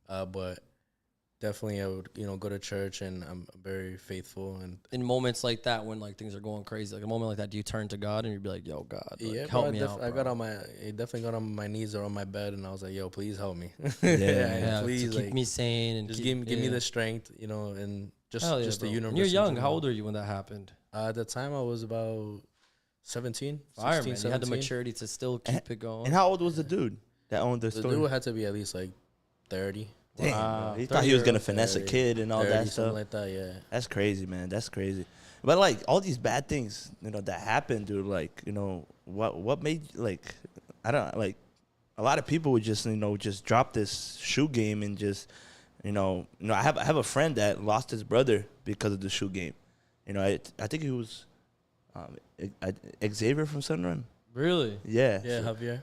But definitely I would go to church, and I'm very faithful. And In moments like that, when like things are going crazy, like a moment like that, do you turn to God and you'd be like, "Yo, God, like, help me out"? I definitely got on my knees or on my bed, and I was like, "Yo, please help me." Yeah, please, to keep me sane and just give me the strength, and just the universe. And you're young. How old are you when that happened? At the time, I was about 17, Fire, 16, man. 17. You had the maturity to still keep it going. And how old was the dude that owned the The store? dude had to be at least like 30. Damn, Wow. bro. He thought he was gonna 30, finesse a 30, kid and all 30, that something stuff. like that. Yeah. That's crazy, man. That's crazy. But like all these bad things, that happen, dude. Like, what made like, I don't like, a lot of people would just just drop this shoe game and just, I have a friend that lost his brother because of the shoe game. I think he was, Xavier from Sunrun. Really? Yeah. Yeah, so- Javier.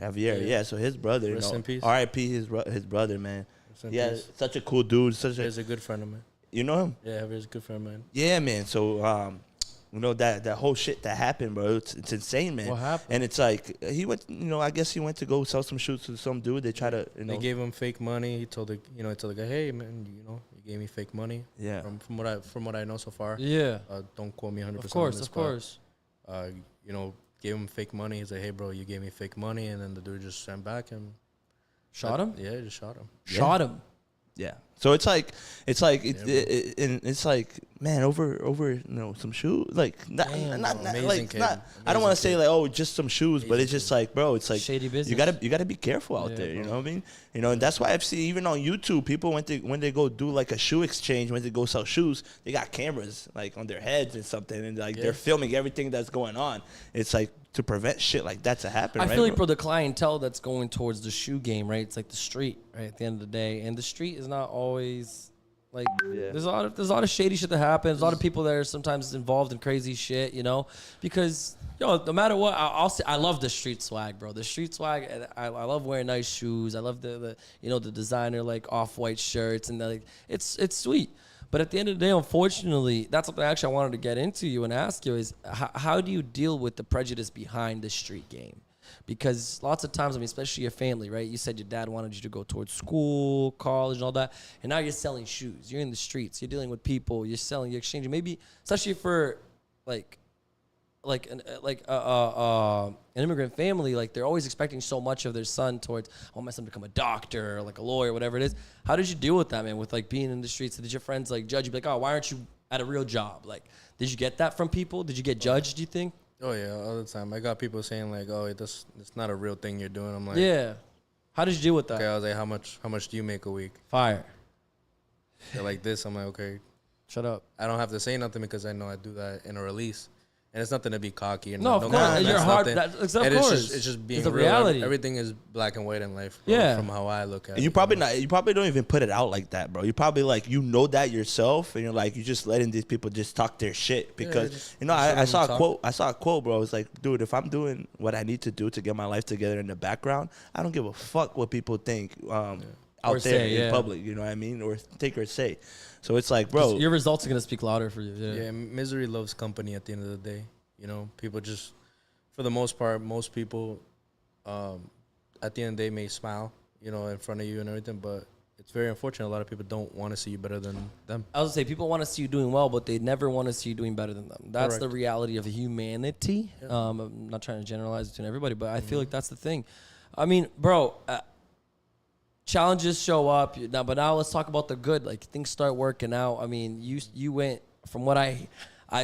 Javier. Yeah. So his brother, Rest in peace. R.I.P. His brother, man. Rest in Yeah, peace. such a cool dude. Javier's a good friend of mine. You know him? Yeah, Javier's a good friend of mine. Yeah, man. So, that whole shit that happened, bro. It's insane, man. What happened? And it's like he went. I guess he went to go sell some shoes to some dude. They try to, They gave him fake money. He told the guy, hey man, you gave me fake money. Yeah. From what I know so far. Yeah. Don't quote me 100%. Of course, on this, of course. but, gave him fake money. He's like, hey bro, you gave me fake money, and then the dude just sent back and Shot him? Yeah, he just shot him. Shot him. Yeah. So it's like it's like, man, over some shoes, like not amazing like kid. not. I don't want to say Amazing like, oh, just some shoes, but it's just like, bro, it's like Shady business. You gotta be careful out Yeah, there. You bro. know what I mean? And that's why I've seen even on YouTube, people when they go do like a shoe exchange, when they go sell shoes, they got cameras like on their heads and something, and like they're filming everything that's going on. It's like to prevent shit like that to happen. I right, feel like, bro, the clientele that's going towards the shoe game, right? It's like the street, right? At the end of the day, and the street is not always like. Yeah. There's a lot of shady shit that happens. A lot of people that are sometimes involved in crazy shit, because no matter what, I'll say I love the street swag, bro. The street swag, and I love wearing nice shoes. I love the designer like off-white shirts, and like it's sweet. But at the end of the day, unfortunately, that's something actually I wanted to get into you and ask you is how do you deal with the prejudice behind the street game? Because lots of times, especially your family, right? You said your dad wanted you to go towards school, college, and all that. And now you're selling shoes. You're in the streets. You're dealing with people. You're selling, you're exchanging. Maybe, especially for an immigrant family, like they're always expecting so much of their son towards, I want my son to become a doctor or like a lawyer, whatever it is. How did you deal with that, man? With like being in the streets, did your friends like judge you? Be like, oh, why aren't you at a real job? Like, did you get that from people? Did you get judged? Do you think? Oh yeah, all the time. I got people saying like, oh, it's not a real thing you're doing. I'm like, Yeah. How did you deal with that? Okay, I was like, how much do you make a week? Fire. They're like this. I'm like, okay, Shut up. I don't have to say nothing because I know I do that in a release. And it's nothing to be cocky. And No, of course. that's You're hard. nothing. Of And course. it's just being It's a real. reality. Everything is black and white in life. Bro, Yeah. From how I look at And it. you probably don't even put it out like that, bro. You probably like that yourself, and you're like you just letting these people just talk their shit because just I saw let them I saw a quote, bro. It's like, dude, if I'm doing what I need to do to get my life together in the background, I don't give a fuck what people think out Or there say, in yeah. public. You know what I mean? Or think or say. So it's like, bro, Your results are going to speak louder for you. Yeah, misery loves company at the end of the day. People just, for the most part, most people at the end of the day may smile, in front of you and everything, but it's very unfortunate. A lot of people don't want to see you better than them. I was going to say, people want to see you doing well, but they never want to see you doing better than them. That's Correct. the reality of humanity. Yeah. I'm not trying to generalize between everybody, but I feel like that's the thing. I mean, bro, challenges show up. But now let's talk about the good. Like, things start working out. I mean, you went, from what I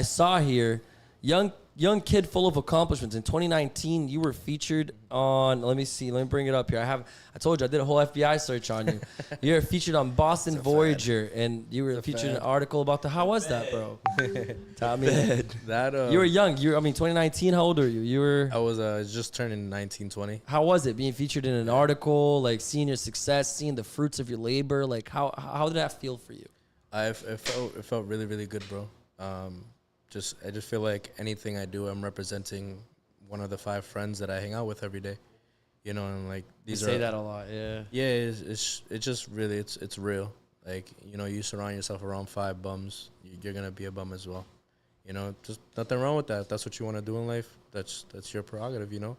saw here, young young kid full of accomplishments. In 2019, you were featured on, let me bring it up here. I told you, I did a whole FBI search on you. You were featured on Boston Voyager, and you were featured in an article about how was that, bro? Tell me. You were young. 2019, how old are you? I was just turning 19, 20. How was it being featured in an article, like seeing your success, seeing the fruits of your labor? Like, how did that feel for you? It felt really, really good, bro. I just feel like anything I do, I'm representing one of the 5 friends that I hang out with every day. You know, and like these you say that a lot, yeah. Yeah, it's just really it's real. Like, you know, you surround yourself around 5 bums, you're gonna be a bum as well. You know, just nothing wrong with that. If that's what you want to do in life, that's your prerogative, you know.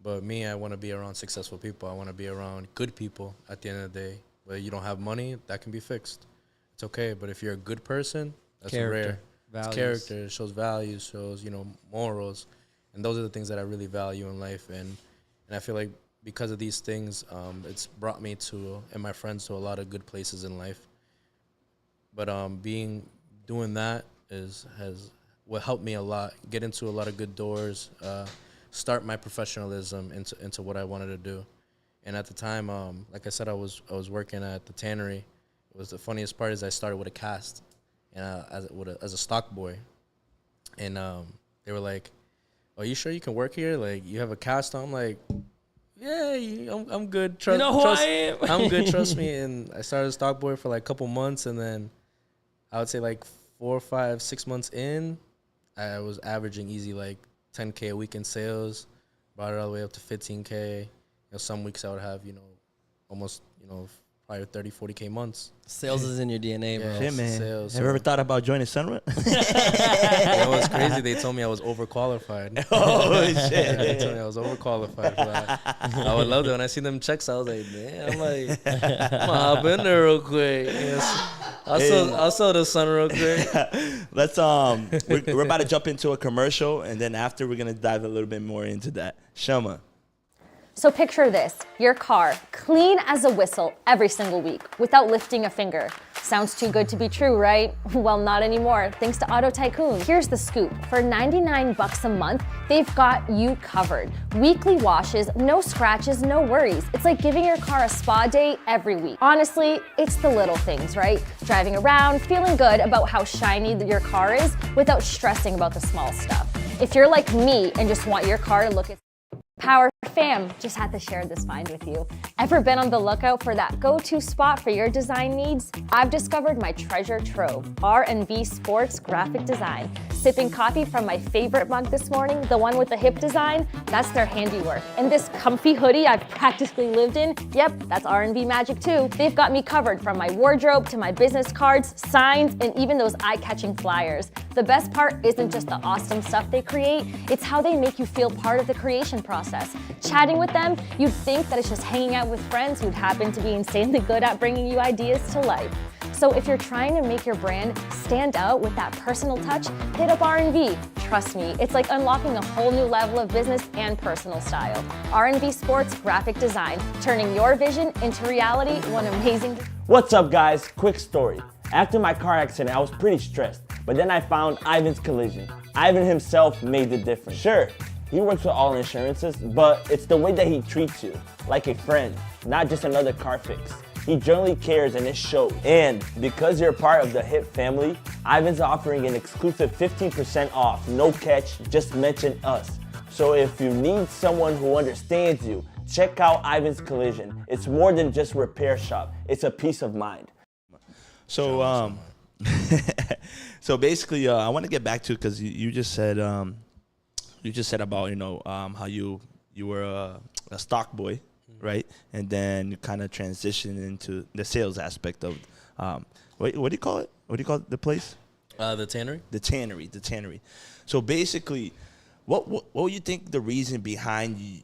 But me, I want to be around successful people. I want to be around good people at the end of the day. Whether you don't have money, that can be fixed. It's okay. But if you're a good person, that's rare. It's character. It shows values, shows, you know, morals. And those are the things that I really value in life. And I feel like because of these things, it's brought me and my friends to a lot of good places in life. But doing that will help me a lot, get into a lot of good doors, start my professionalism into what I wanted to do. And at the time, like I said, I was working at the tannery. It was the funniest part is I started with a cast, and as a stock boy, and they were like, "Are you sure you can work here? Like, you have a cast on?" I'm like, "Yeah, I'm good. Trust, you know who I am? I'm good. Trust me." And I started as stock boy for like a couple months, and then I would say like 4, 5, 6 months in, I was averaging easy like 10K a week in sales. Brought it all the way up to 15K. You know, some weeks I would have, you know, almost, you know, probably 30, 40K months. Sales is in your DNA, bro. Yeah, Shit, man. Sales. Have you ever thought about joining Sunrun? You know what's crazy? They told me I was overqualified. Oh, shit. Yeah, they told me I was overqualified for that. I would love it. When I see them checks, I was like, man, I'm like, I'm gonna hop in there real quick. Yes. I'll sell the sun real quick. Let's we're about to jump into a commercial, and then after we're gonna dive a little bit more into that. Shama. So picture this, your car, clean as a whistle every single week without lifting a finger. Sounds too good to be true, right? Well, not anymore, thanks to Auto Tycoon. Here's the scoop. For $99 a month, they've got you covered. Weekly washes, no scratches, no worries. It's like giving your car a spa day every week. Honestly, it's the little things, right? Driving around, feeling good about how shiny your car is without stressing about the small stuff. If you're like me and just want your car to look at Power fam, just had to share this find with you. Ever been on the lookout for that go-to spot for your design needs? I've discovered my treasure trove, R&V Sports Graphic Design. Sipping coffee from my favorite mug this morning, the one with the hip design, that's their handiwork. And this comfy hoodie I've practically lived in, yep, that's R&V magic too. They've got me covered from my wardrobe to my business cards, signs, and even those eye-catching flyers. The best part isn't just the awesome stuff they create, it's how they make you feel part of the creation process. Chatting with them, you'd think that it's just hanging out with friends who'd happen to be insanely good at bringing you ideas to life. So if you're trying to make your brand stand out with that personal touch, hit up R&V. Trust me, it's like unlocking a whole new level of business and personal style. R&V Sports Graphic Design, turning your vision into reality. One amazing... What's up, guys? Quick story. After my car accident, I was pretty stressed, but then I found Ivan's Collision. Ivan himself made the difference. Sure, he works with all insurances, but it's the way that he treats you, like a friend, not just another car fix. He genuinely cares and it shows. And because you're part of the HIP family, Ivan's offering an exclusive 15% off, no catch, just mention us. So if you need someone who understands you, check out Ivan's Collision. It's more than just repair shop, it's a peace of mind. So, so basically, I want to get back to, because you just said about, you know, how you were a stock boy, right? And then you kind of transitioned into the sales aspect of, what do you call it? What do you call the place? The tannery. The tannery. So basically, what would you think the reason behind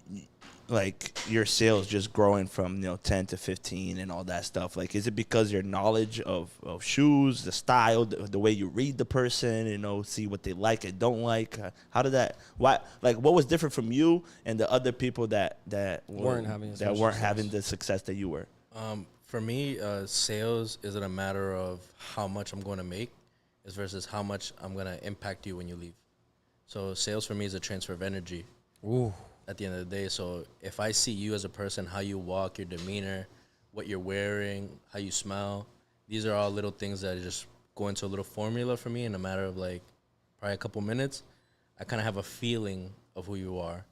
like your sales just growing from, you know, 10 to 15 and all that stuff? Like, is it because your knowledge of shoes, the style, the way you read the person, you know, see what they like and don't like? How did that, what was different from you and the other people that weren't having the success that you were? For me, sales isn't a matter of how much I'm going to make, it's versus how much I'm going to impact you when you leave. So sales for me is a transfer of energy. Ooh. At the end of the day. So if I see you as a person, how you walk, your demeanor, what you're wearing, how you smell, these are all little things that just go into a little formula for me in a matter of like probably a couple minutes. I kind of have a feeling of who you are.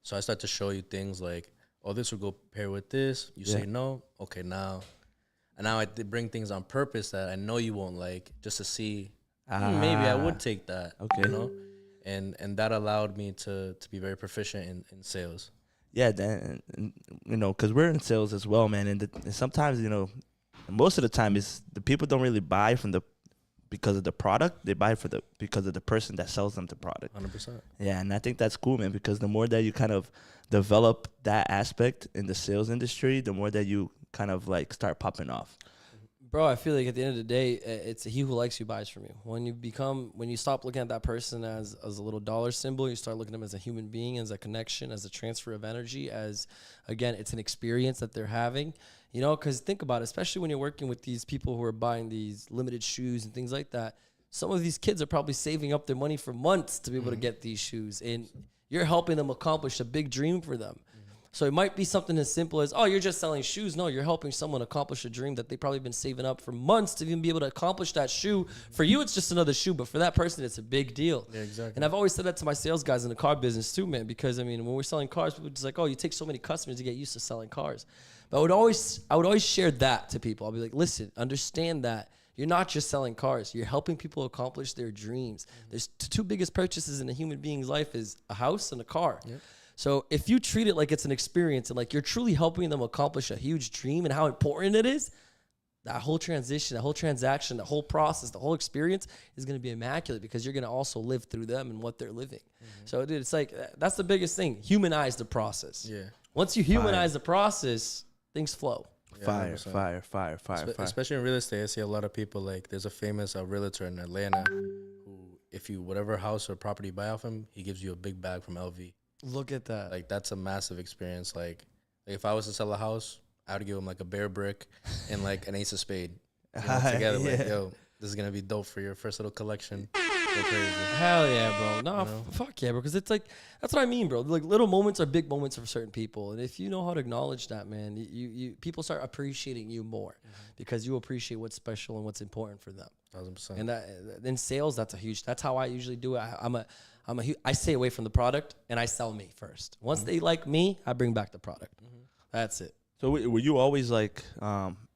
So I start to show you things like, oh, this will go pair with this. You say no. Okay, now. And now I bring things on purpose that I know you won't like, just to see maybe I would take that. Okay. You know? And that allowed me to be very proficient in sales. Yeah, then, you know, because we're in sales as well, man. And sometimes, you know, most of the time is the people don't really buy because of the product. They buy because of the person that sells them the product. 100%. Yeah, and I think that's cool, man, because the more that you kind of develop that aspect in the sales industry, the more that you kind of like start popping off. Bro, I feel like at the end of the day, it's he who likes you buys from you. When you stop looking at that person as a little dollar symbol, you start looking at them as a human being, as a connection, as a transfer of energy, as, again, it's an experience that they're having. You know, because think about it, especially when you're working with these people who are buying these limited shoes and things like that. Some of these kids are probably saving up their money for months to be able to get these shoes. And you're helping them accomplish a big dream for them. So it might be something as simple as, oh, you're just selling shoes. No, you're helping someone accomplish a dream that they've probably been saving up for months to even be able to accomplish that shoe. For you, it's just another shoe, but for that person, it's a big deal. Yeah, exactly. And I've always said that to my sales guys in the car business too, man, because, I mean, when we're selling cars, people are just like, oh, you take so many customers to get used to selling cars. But I would always share that to people. I'll be like, listen, understand that you're not just selling cars. You're helping people accomplish their dreams. There's two biggest purchases in a human being's life is a house and a car. Yep. So if you treat it like it's an experience and like you're truly helping them accomplish a huge dream and how important it is, that whole transition, that whole transaction, the whole process, the whole experience is going to be immaculate because you're going to also live through them and what they're living. So, dude, it's like that's the biggest thing. Humanize the process. Yeah. Once you humanize the process, things flow. Fire. Especially in real estate, I see a lot of people like there's a famous realtor in Atlanta who, if you whatever house or property you buy off him, he gives you a big bag from LV. Look at that. Like that's a massive experience. Like if I was to sell a house, I would give him like a bear brick and like an ace of spade together. Like, yo, this is gonna be dope for your first little collection. Go crazy. Hell yeah, bro. No, fuck yeah, bro. Because it's like that's what I mean, bro. Like little moments are big moments for certain people, and if you know how to acknowledge that, man, you people start appreciating you more because you appreciate what's special and what's important for them. 1,000%. And that in sales, that's how I usually do it. I stay away from the product and I sell me first. Once they like me, I bring back the product. That's it. So were you always like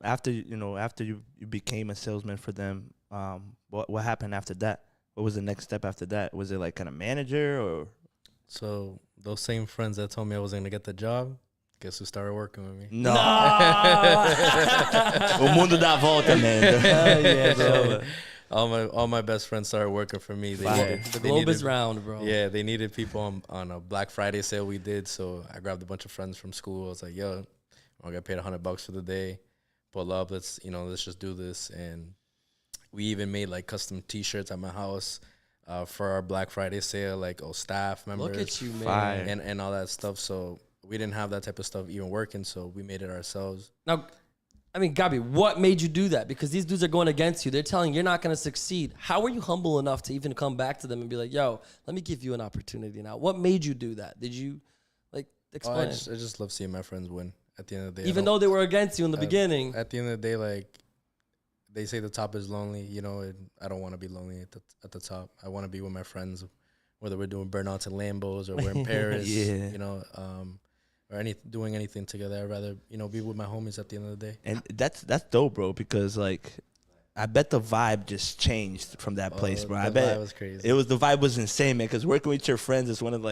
after you became a salesman for them? What happened after that? What was the next step after that? Was it like kind of manager or? So those same friends that told me I wasn't gonna get the job, guess who started working with me? No. O mundo dá volta, man. Hell yeah, bro. All my best friends started working for me. The globe is round, bro. Yeah, they needed people on a Black Friday sale we did. So I grabbed a bunch of friends from school. I was like, yo, I got paid $100 for the day. Pull up, let's just do this. And we even made like custom T-shirts at my house for our Black Friday sale, like staff members. Look at you, man. And all that stuff. So we didn't have that type of stuff even working, so we made it ourselves. Now, I mean, Gabi, what made you do that? Because these dudes are going against you. They're telling you you're not going to succeed. How were you humble enough to even come back to them and be like, yo, let me give you an opportunity now? What made you do that? Did you, explain? I just love seeing my friends win at the end of the day. Even though they were against you in the beginning. At the end of the day, like, they say the top is lonely, and I don't want to be lonely at the top. I want to be with my friends, whether we're doing burnouts in Lambos or we're in Paris, or doing anything together. I'd rather, be with my homies at the end of the day. And that's dope, bro, because like I bet the vibe just changed from that place, bro. I bet vibe was crazy. The vibe was insane, man, because working with your friends is one of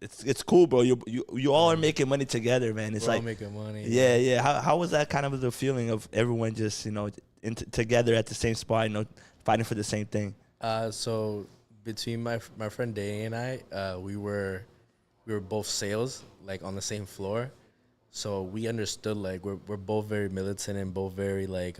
it's cool, bro. You all are making money together, man. It's we're like all making money. Yeah. How was that kind of the feeling of everyone just, together at the same spot, fighting for the same thing? So between my friend Day and I, we were both sales, like on the same floor. So we understood like we're both very militant and both very like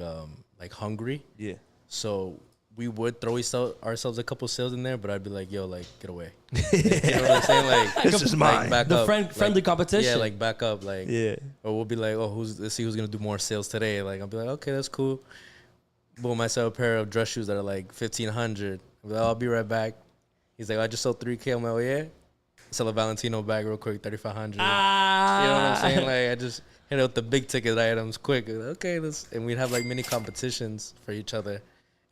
hungry. Yeah. So we would throw ourselves a couple sales in there, but I'd be like, yo, like get away. You know what I'm saying? Like this is mine. Back the up. friendly competition. Yeah, like back up. Like yeah. Or we'll be like, oh, let's see who's gonna do more sales today. Like I'll be like, okay, that's cool. Boom, I sell a pair of dress shoes that are like $1,500. I'll be right back. He's like, I just sold 3K. I'm like, oh yeah. Sell a Valentino bag real quick, 3,500. Ah. You know what I'm saying? Like I just hit out the big ticket items quick. Okay, and we'd have like mini competitions for each other,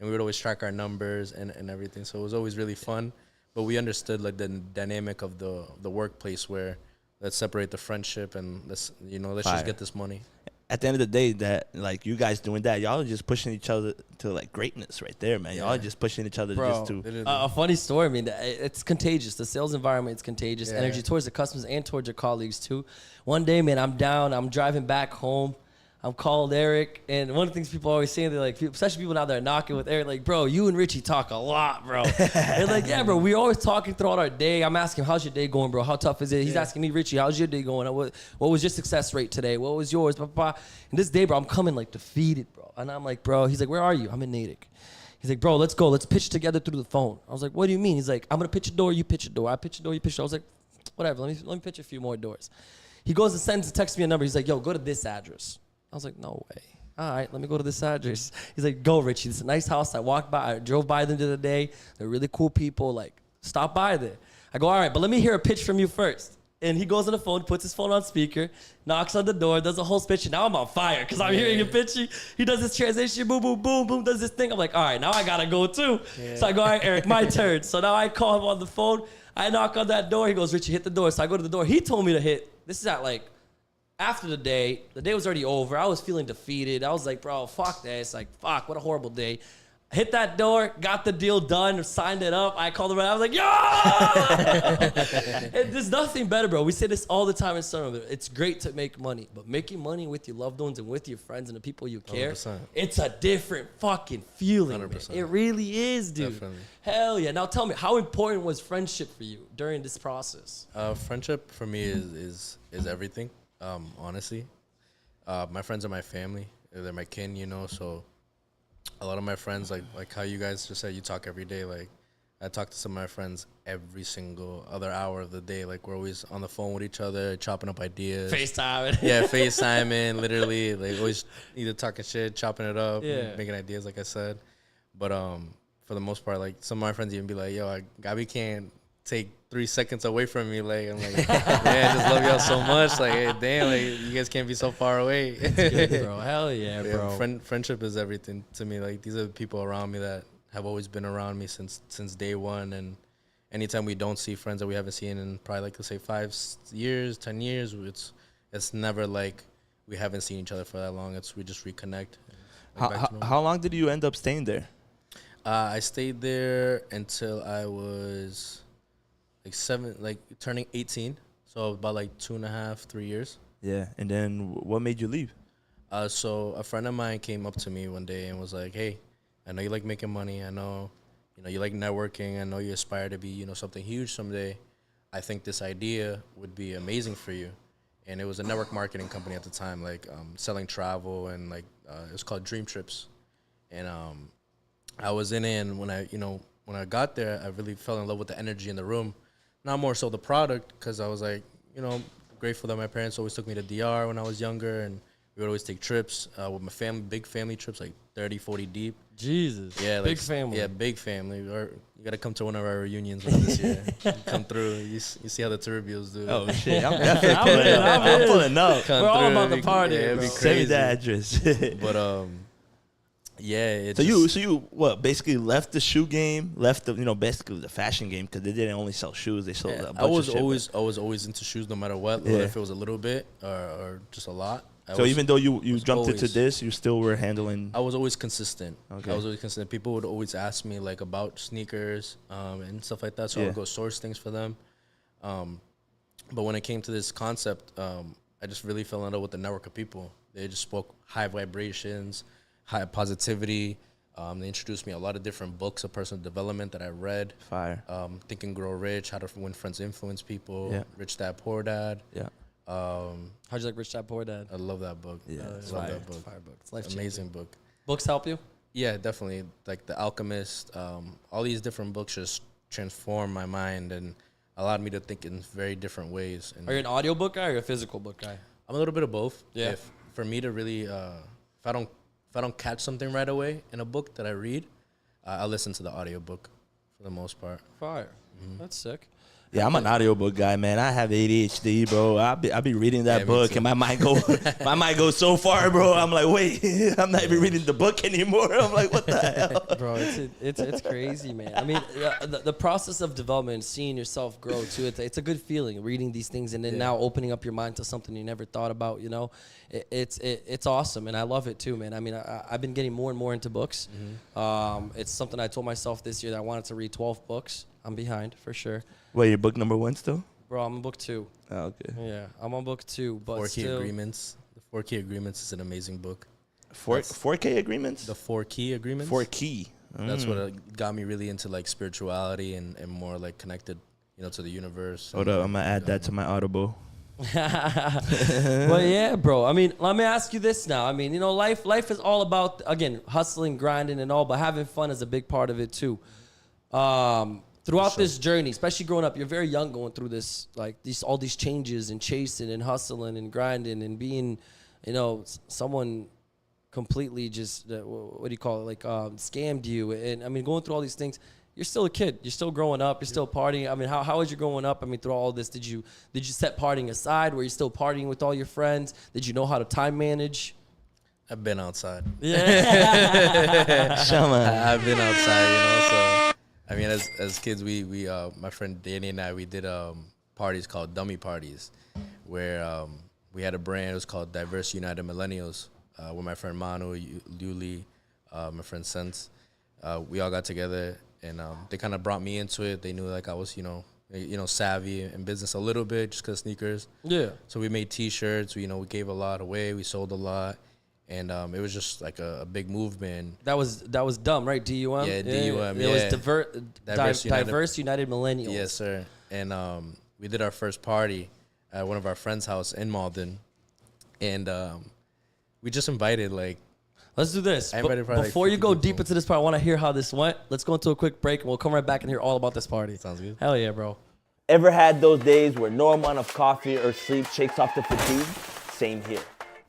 and we would always track our numbers and everything. So it was always really fun. But we understood like the dynamic of the workplace where let's separate the friendship and let's just get this money. At the end of the day, that like you guys doing that, y'all are just pushing each other to like greatness right there, man. Y'all are just pushing each other just to. A funny story. I mean, it's contagious. The sales environment is contagious. Energy towards the customers and towards your colleagues too. One day, man, I'm down. I'm driving back home. I'm called Eric, and one of the things people always say, they're like, especially people now that are knocking with Eric, like, bro, you and Richie talk a lot, bro. They're like, yeah, bro, we're always talking throughout our day. I'm asking him, how's your day going, bro? How tough is it? He's asking me, Richie, how's your day going? What was your success rate today? What was yours? Blah, blah, blah. And this day, bro, I'm coming like defeated, bro. And I'm like, bro, he's like, where are you? I'm in Natick. He's like, bro, let's go. Let's pitch together through the phone. I was like, what do you mean? He's like, I'm going to pitch a door, you pitch a door. I pitch a door, you pitch a door. I was like, whatever, let me pitch a few more doors. He goes and sends and texts me a number. He's like, yo, go to this address. I was like, no way. All right, let me go to this address. He's like, go, Richie. This is a nice house. I drove by them the other day. They're really cool people. Like, stop by there. I go, all right, but let me hear a pitch from you first. And he goes on the phone, puts his phone on speaker, knocks on the door, does a whole speech. And now I'm on fire because I'm hearing him pitching. He does this transition, boom, boom, boom, boom, does this thing. I'm like, all right, now I got to go too. Yeah. So I go, all right, Eric, my turn. So now I call him on the phone. I knock on that door. He goes, Richie, hit the door. So I go to the door. He told me to hit. This is at like, after the day was already over. I was feeling defeated. I was like, bro, fuck this. Like, fuck, what a horrible day. Hit that door, got the deal done, signed it up. I called him. I was like, yo! There's nothing better, bro. We say this all the time in Sunderland. It's great to make money, but making money with your loved ones and with your friends and the people you care, 100%. It's a different fucking feeling, 100%. Man. It really is, dude. Definitely. Hell yeah. Now tell me, how important was friendship for you during this process? Friendship for me is everything. Honestly, my friends are my family. They're my kin, you know. So a lot of my friends, like how you guys just said, you talk every day. Like I talk to some of my friends every single other hour of the day. Like we're always on the phone with each other, chopping up ideas. FaceTime. Yeah, FaceTiming, literally. Like always either talking shit, chopping it up, making ideas, like I said. But for the most part, like some of my friends even be like, yo, Gabi can't take 3 seconds away from me. Like I'm like, man, I just love y'all so much. Like, hey, damn, like you guys can't be so far away. It's good, bro. Hell yeah, bro. Friendship is everything to me. Like these are the people around me that have always been around me since day one. And anytime we don't see friends that we haven't seen in probably like let's say 5 years, 10 years, it's never like we haven't seen each other for that long. We just reconnect. How long did you end up staying there? I stayed there until I was turning 18, so about like 2.5, 3 years. Yeah, and then what made you leave? So a friend of mine came up to me one day and was like, hey, I know you like making money. I know, you like networking. I know you aspire to be, something huge someday. I think this idea would be amazing for you. And it was a network marketing company at the time, like selling travel and like it was called Dream Trips. And I was in it, and when I got there, I really fell in love with the energy in the room. Not more so the product, because I was like, grateful that my parents always took me to DR when I was younger, and we would always take trips with my family, big family trips, like 30, 40 deep. Jesus. Yeah, big family. Yeah, big family. You got to come to one of our reunions this year. Come through. You see how the Toribios do. Oh, shit. I'm definitely I'm pulling up. We're all about the party. Yeah, it'd be Send crazy. me the address. But, yeah. So you what basically left the shoe game, left the basically the fashion game, because they didn't only sell shoes, they sold a bunch of shit. I was always into shoes no matter what, if it was a little bit or just a lot. So even though you jumped into this, you still were handling. I was always consistent. Okay. I was always consistent. People would always ask me like about sneakers and stuff like that, so I would go source things for them. But when it came to this concept, I just really fell in love with the network of people. They just spoke high vibrations, high positivity. They introduced me a lot of different books of personal development that I read. Fire. Think and Grow Rich, How to Win Friends, Influence People. Yeah. Rich Dad, Poor Dad. Yeah. How'd you like Rich Dad Poor Dad? I love that book. Yeah, I love that book. Fire book. It's life Amazing book. Books help you? Yeah, definitely. Like The Alchemist, all these different books just transformed my mind and allowed me to think in very different ways. And are you an audiobook guy or a physical book guy? I'm a little bit of both. Yeah. For me to really, if I don't catch something right away in a book that I read, I'll listen to the audiobook for the most part. Fire. That's sick. Yeah, I'm an audiobook guy, man. I have ADHD, bro. I be reading that book, and my mind go so far, bro. I'm like, wait, I'm not even reading the book anymore. I'm like, what the hell, bro? It's crazy, man. I mean, the process of development, seeing yourself grow too. It's a good feeling reading these things, and then now opening up your mind to something you never thought about. You know, it's awesome, and I love it too, man. I mean, I've been getting more and more into books. It's something I told myself this year that I wanted to read 12 books. I'm behind for sure. Wait, you're book number 1 still? Bro, I'm on book 2. Oh, okay. Yeah, I'm on book 2, but 4 Key still. Agreements. The 4 Key Agreements is an amazing book. 4K agreements? The 4 Key Agreements. 4 Key. That's what got me really into like spirituality and more like connected, you know, to the universe. Hold up, I'm gonna add that to my Audible. Well, yeah, bro. I mean, let me ask you this now. I mean, you know, life is all about, again, hustling, grinding, and all, but having fun is a big part of it too. Throughout this journey, especially growing up, you're very young going through this, like all these changes and chasing and hustling and grinding and being, you know, someone completely just, what do you call it, like scammed you. And I mean, going through all these things, you're still a kid. You're still growing up. You're still partying. I mean, how was you growing up? I mean, through all this, did you set partying aside? Were you still partying with all your friends? Did you know how to time manage? I've been outside. Yeah. I've been outside, you know, so. I mean, as kids, we my friend Danny and I, we did parties called dummy parties, where we had a brand. It was called Diverse United Millennials. With my friend Manu, Yuli, my friend Sense, we all got together, and they kind of brought me into it. They knew like I was, you know, savvy in business a little bit, just 'cause sneakers. Yeah. So we made T-shirts. We gave a lot away. We sold a lot. And it was just like a big movement. That was dumb, right? DUM? Yeah, DUM. It was Diverse United Millennials. Yes, sir. And we did our first party at one of our friends' house in Malden. And we just invited, like... Let's do this. Before you go deep into this part, I want to hear how this went. Let's go into a quick break, and we'll come right back and hear all about this party. Sounds good. Hell yeah, bro. Ever had those days where no amount of coffee or sleep shakes off the fatigue? Same here.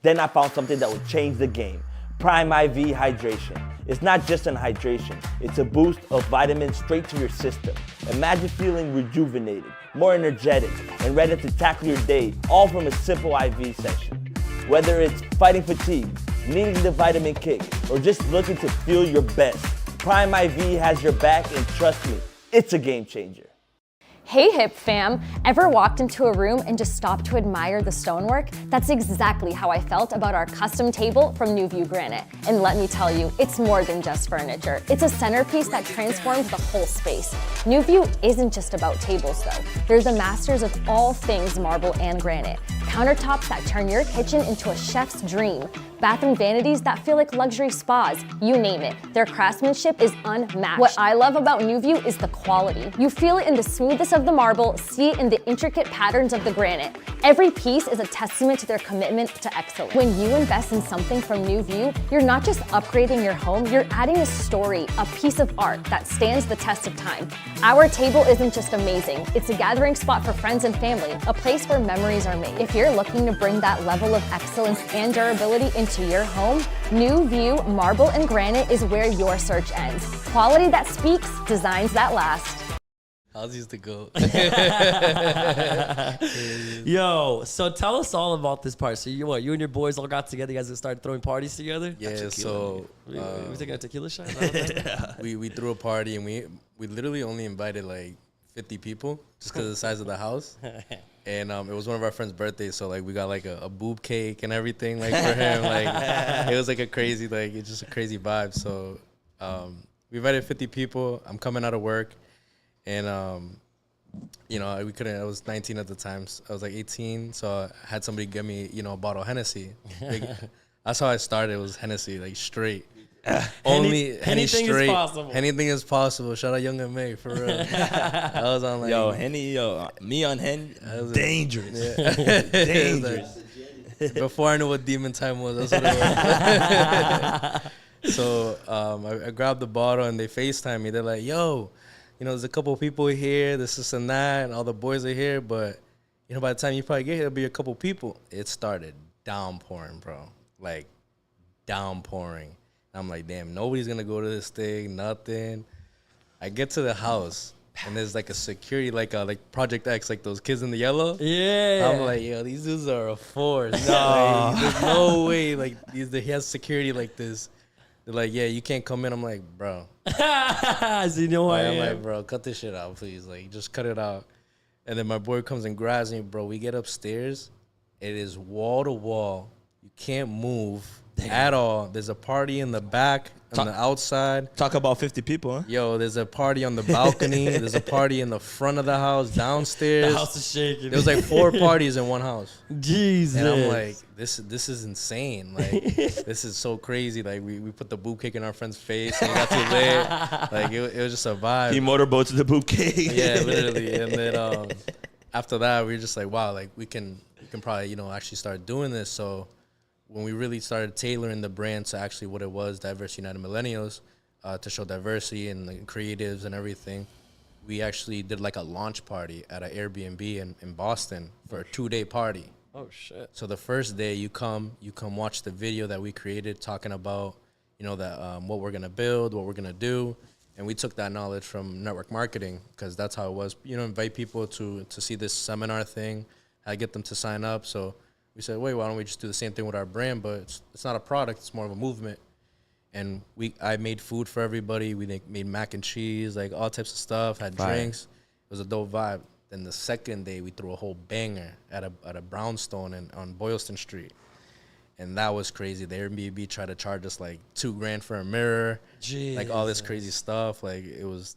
Then I found something that would change the game. Prime IV Hydration. It's not just an hydration, it's a boost of vitamins straight to your system. Imagine feeling rejuvenated, more energetic, and ready to tackle your day, all from a simple IV session. Whether it's fighting fatigue, needing the vitamin kick, or just looking to feel your best, Prime IV has your back, and trust me, it's a game changer. Hey hip fam, ever walked into a room and just stopped to admire the stonework? That's exactly how I felt about our custom table from New View Granite. And let me tell you, it's more than just furniture. It's a centerpiece that transforms the whole space. New View isn't just about tables though. They're the masters of all things marble and granite. Countertops that turn your kitchen into a chef's dream. Bathroom vanities that feel like luxury spas, you name it. Their craftsmanship is unmatched. What I love about New View is the quality. You feel it in the smoothness of the marble, see it in the intricate patterns of the granite. Every piece is a testament to their commitment to excellence. When you invest in something from New View, you're not just upgrading your home, you're adding a story, a piece of art that stands the test of time. Our table isn't just amazing, it's a gathering spot for friends and family, a place where memories are made. If you're looking to bring that level of excellence and durability into your home, New View Marble and Granite is where your search ends. Quality that speaks, designs that last. How's used to go? Yo, so tell us all about this part. So you and your boys all got together, you guys started throwing parties together? Yeah, so... we taking a tequila shot? we threw a party, and we literally only invited like 50 people just because of the size of the house. And it was one of our friends' birthdays, so like we got like a boob cake and everything like for him. Like it was like a crazy, like it's just a crazy vibe. So we invited 50 people. I'm coming out of work, and you know, we couldn't. I was 19 at the time. So I was like 18, so I had somebody give me, you know, a bottle of Hennessy. Like, that's how I started. It was Hennessy, like straight. Only anything straight. is possible. Anything is possible. Shout out Young and May for real. I was on like me on Hen, dangerous, yeah. dangerous. Like, before I knew what demon time was, that's what it was. So I grabbed the bottle and they FaceTime me. They're like, "Yo, you know, there's a couple people here. This and that, and all the boys are here. But you know, by the time you probably get here, there'll be a couple people." It started downpouring, bro. Like downpouring. I'm like, damn, nobody's gonna go to this thing, nothing. I get to the house, and there's like a security, like Project X, like those kids in the yellow. Yeah. I'm like, yo, these dudes are a force. Like, there's no way. Like, he has security like this. They're like, yeah, you can't come in. I'm like, bro. So you know who I I'm am. like, bro, cut this shit out, please. Like, just cut it out. And then my boy comes and grabs me, bro. We get upstairs. It is wall to wall. You can't move at all. There's a party in the back, on the outside. Talk about 50 people, huh? Yo, there's a party on the balcony. There's a party in the front of the house, downstairs. The house is shaking. There was like 4 parties in one house. Jesus. And I'm like, this is insane. Like, this is so crazy. Like, we put the boot cake in our friend's face and it got too lit. Like, it was just a vibe. He motorboats to the boot cake. Yeah, literally. And then after that, we were just like, wow, like we can probably, actually start doing this. So when we really started tailoring the brand to actually what it was, Diverse United Millennials, to show diversity and the creatives and everything, we actually did like a launch party at an Airbnb in Boston for a 2-day party. Oh shit. So the first day you come watch the video that we created talking about, that what we're gonna build, what we're gonna do. And we took that knowledge from network marketing, because that's how it was, invite people to see this seminar thing, how to get them to sign up. So we said, wait, why don't we just do the same thing with our brand? But it's not a product, it's more of a movement. And I made food for everybody. We made mac and cheese, like all types of stuff, had drinks. It was a dope vibe. Then the second day, we threw a whole banger at a brownstone on Boylston Street. And that was crazy. The Airbnb tried to charge us like $2,000 for a mirror, like all this crazy stuff. Like it was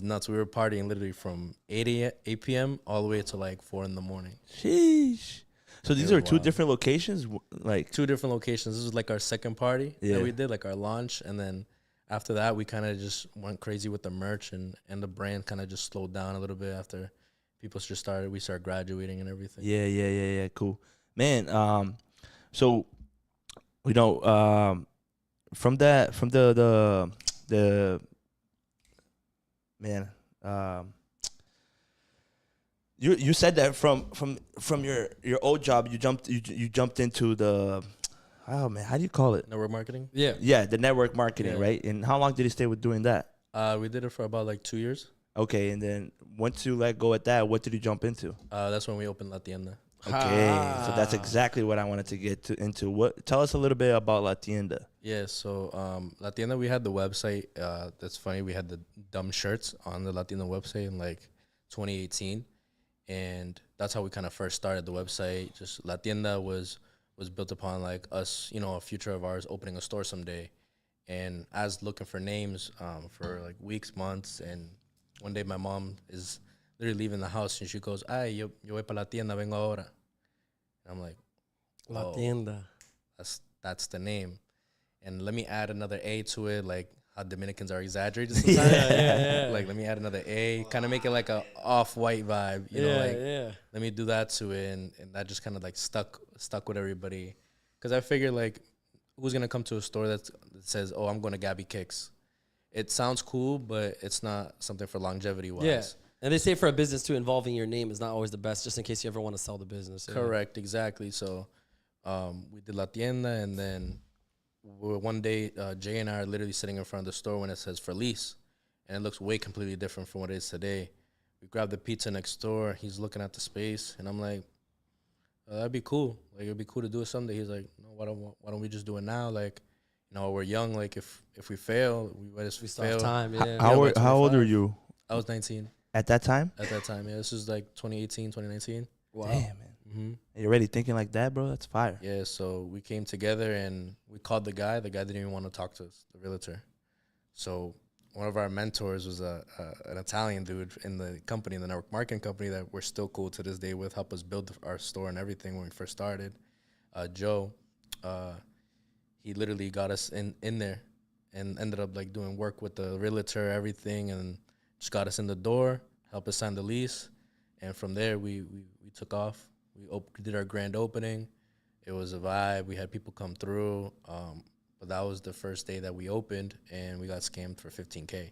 nuts. We were partying literally from 8 p.m. all the way to like 4 in the morning. Sheesh. So these are 2 different locations, like 2 different locations. This was like our second party that we did, like our launch, and then after that we kind of just went crazy with the merch, and the brand kind of just slowed down a little bit after people just started. We started graduating and everything. Yeah. Cool, man. So from the man. You said that from your old job you jumped into the, oh man, how do you call it? Network marketing. Yeah, the network marketing, right? And how long did you stay with doing that? We did it for about like 2 years. Okay, and then once you let go at that, what did you jump into? That's when we opened LaaTiendaa. Okay, so that's exactly what I wanted to get into. Tell us a little bit about LaaTiendaa. Yeah, so LaaTiendaa, we had the website. That's funny. We had the dumb shirts on the LaaTiendaa website in like 2018. And that's how we kind of first started the website. Just LaaTiendaa was built upon like us, a future of ours opening a store someday. And as looking for names for like weeks, months, and one day my mom is literally leaving the house and she goes, "Ay, yo voy para la tienda, vengo ahora." And I'm like, LaaTiendaa. That's the name. And let me add another A to it, like how Dominicans are exaggerated sometimes. Yeah. Like, let me add another A, kind of make it like a off-white vibe, let me do that to it, and that just kind of like stuck with everybody. Because I figured, like, who's going to come to a store that says, "Oh, I'm going to Gabby Kicks"? It sounds cool, but it's not something for longevity-wise. Yeah. And they say for a business too, involving your name is not always the best, just in case you ever want to sell the business. Correct, exactly. So we did LaaTiendaa, and then one day Jay and I are literally sitting in front of the store when it says "for lease," and it looks way completely different from what it is today. We grabbed the pizza next door. He's looking at the space, and I'm like, "That'd be cool. Like, it'd be cool to do it someday." He's like, "No, why don't we just do it now? Like, we're young. Like, if we fail, we still have time." Yeah. How old are you I was 19 at that time? at that time. Yeah, this was like 2018, 2019. Wow. Damn, man. Mm-hmm. You're already thinking like that, bro? That's fire. Yeah, so we came together and we called the guy. The guy didn't even want to talk to us, the realtor. So one of our mentors was an Italian dude in the company, in the network marketing company, that we're still cool to this day with, helped us build our store and everything when we first started. Joe, he literally got us in there and ended up like doing work with the realtor, everything, and just got us in the door, helped us sign the lease. And from there, we took off. We did our grand opening. It was a vibe. We had people come through. But that was the first day that we opened, and we got scammed for $15K.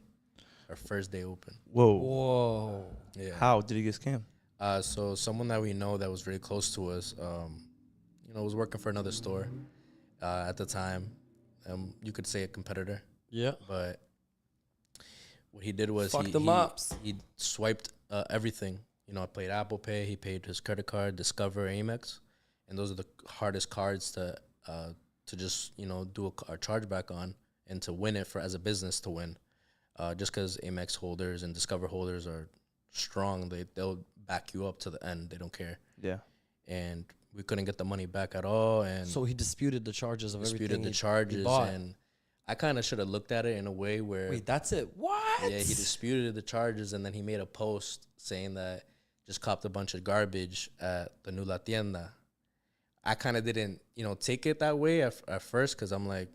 Our first day open. Whoa. Yeah. How did you get scammed? So someone that we know that was really close to us, was working for another store at the time. You could say a competitor. Yeah. But what he did was Fuck the mops. he swiped everything. You know, I paid Apple Pay. He paid his credit card, Discover, Amex, and those are the hardest cards to just, you know, do a chargeback on and to win it for as a business to win. Just because Amex holders and Discover holders are strong, they'll back you up to the end. They don't care. Yeah. And we couldn't get the money back at all. And So he disputed the charges of everything. disputed the charges, and I kind of should have looked at it in a way where Wait, that's it? What? yeah, he disputed the charges, and then he made a post saying that just copped a bunch of garbage at the new LaaTiendaa. I kind of didn't, you know, take it that way at first because I'm like,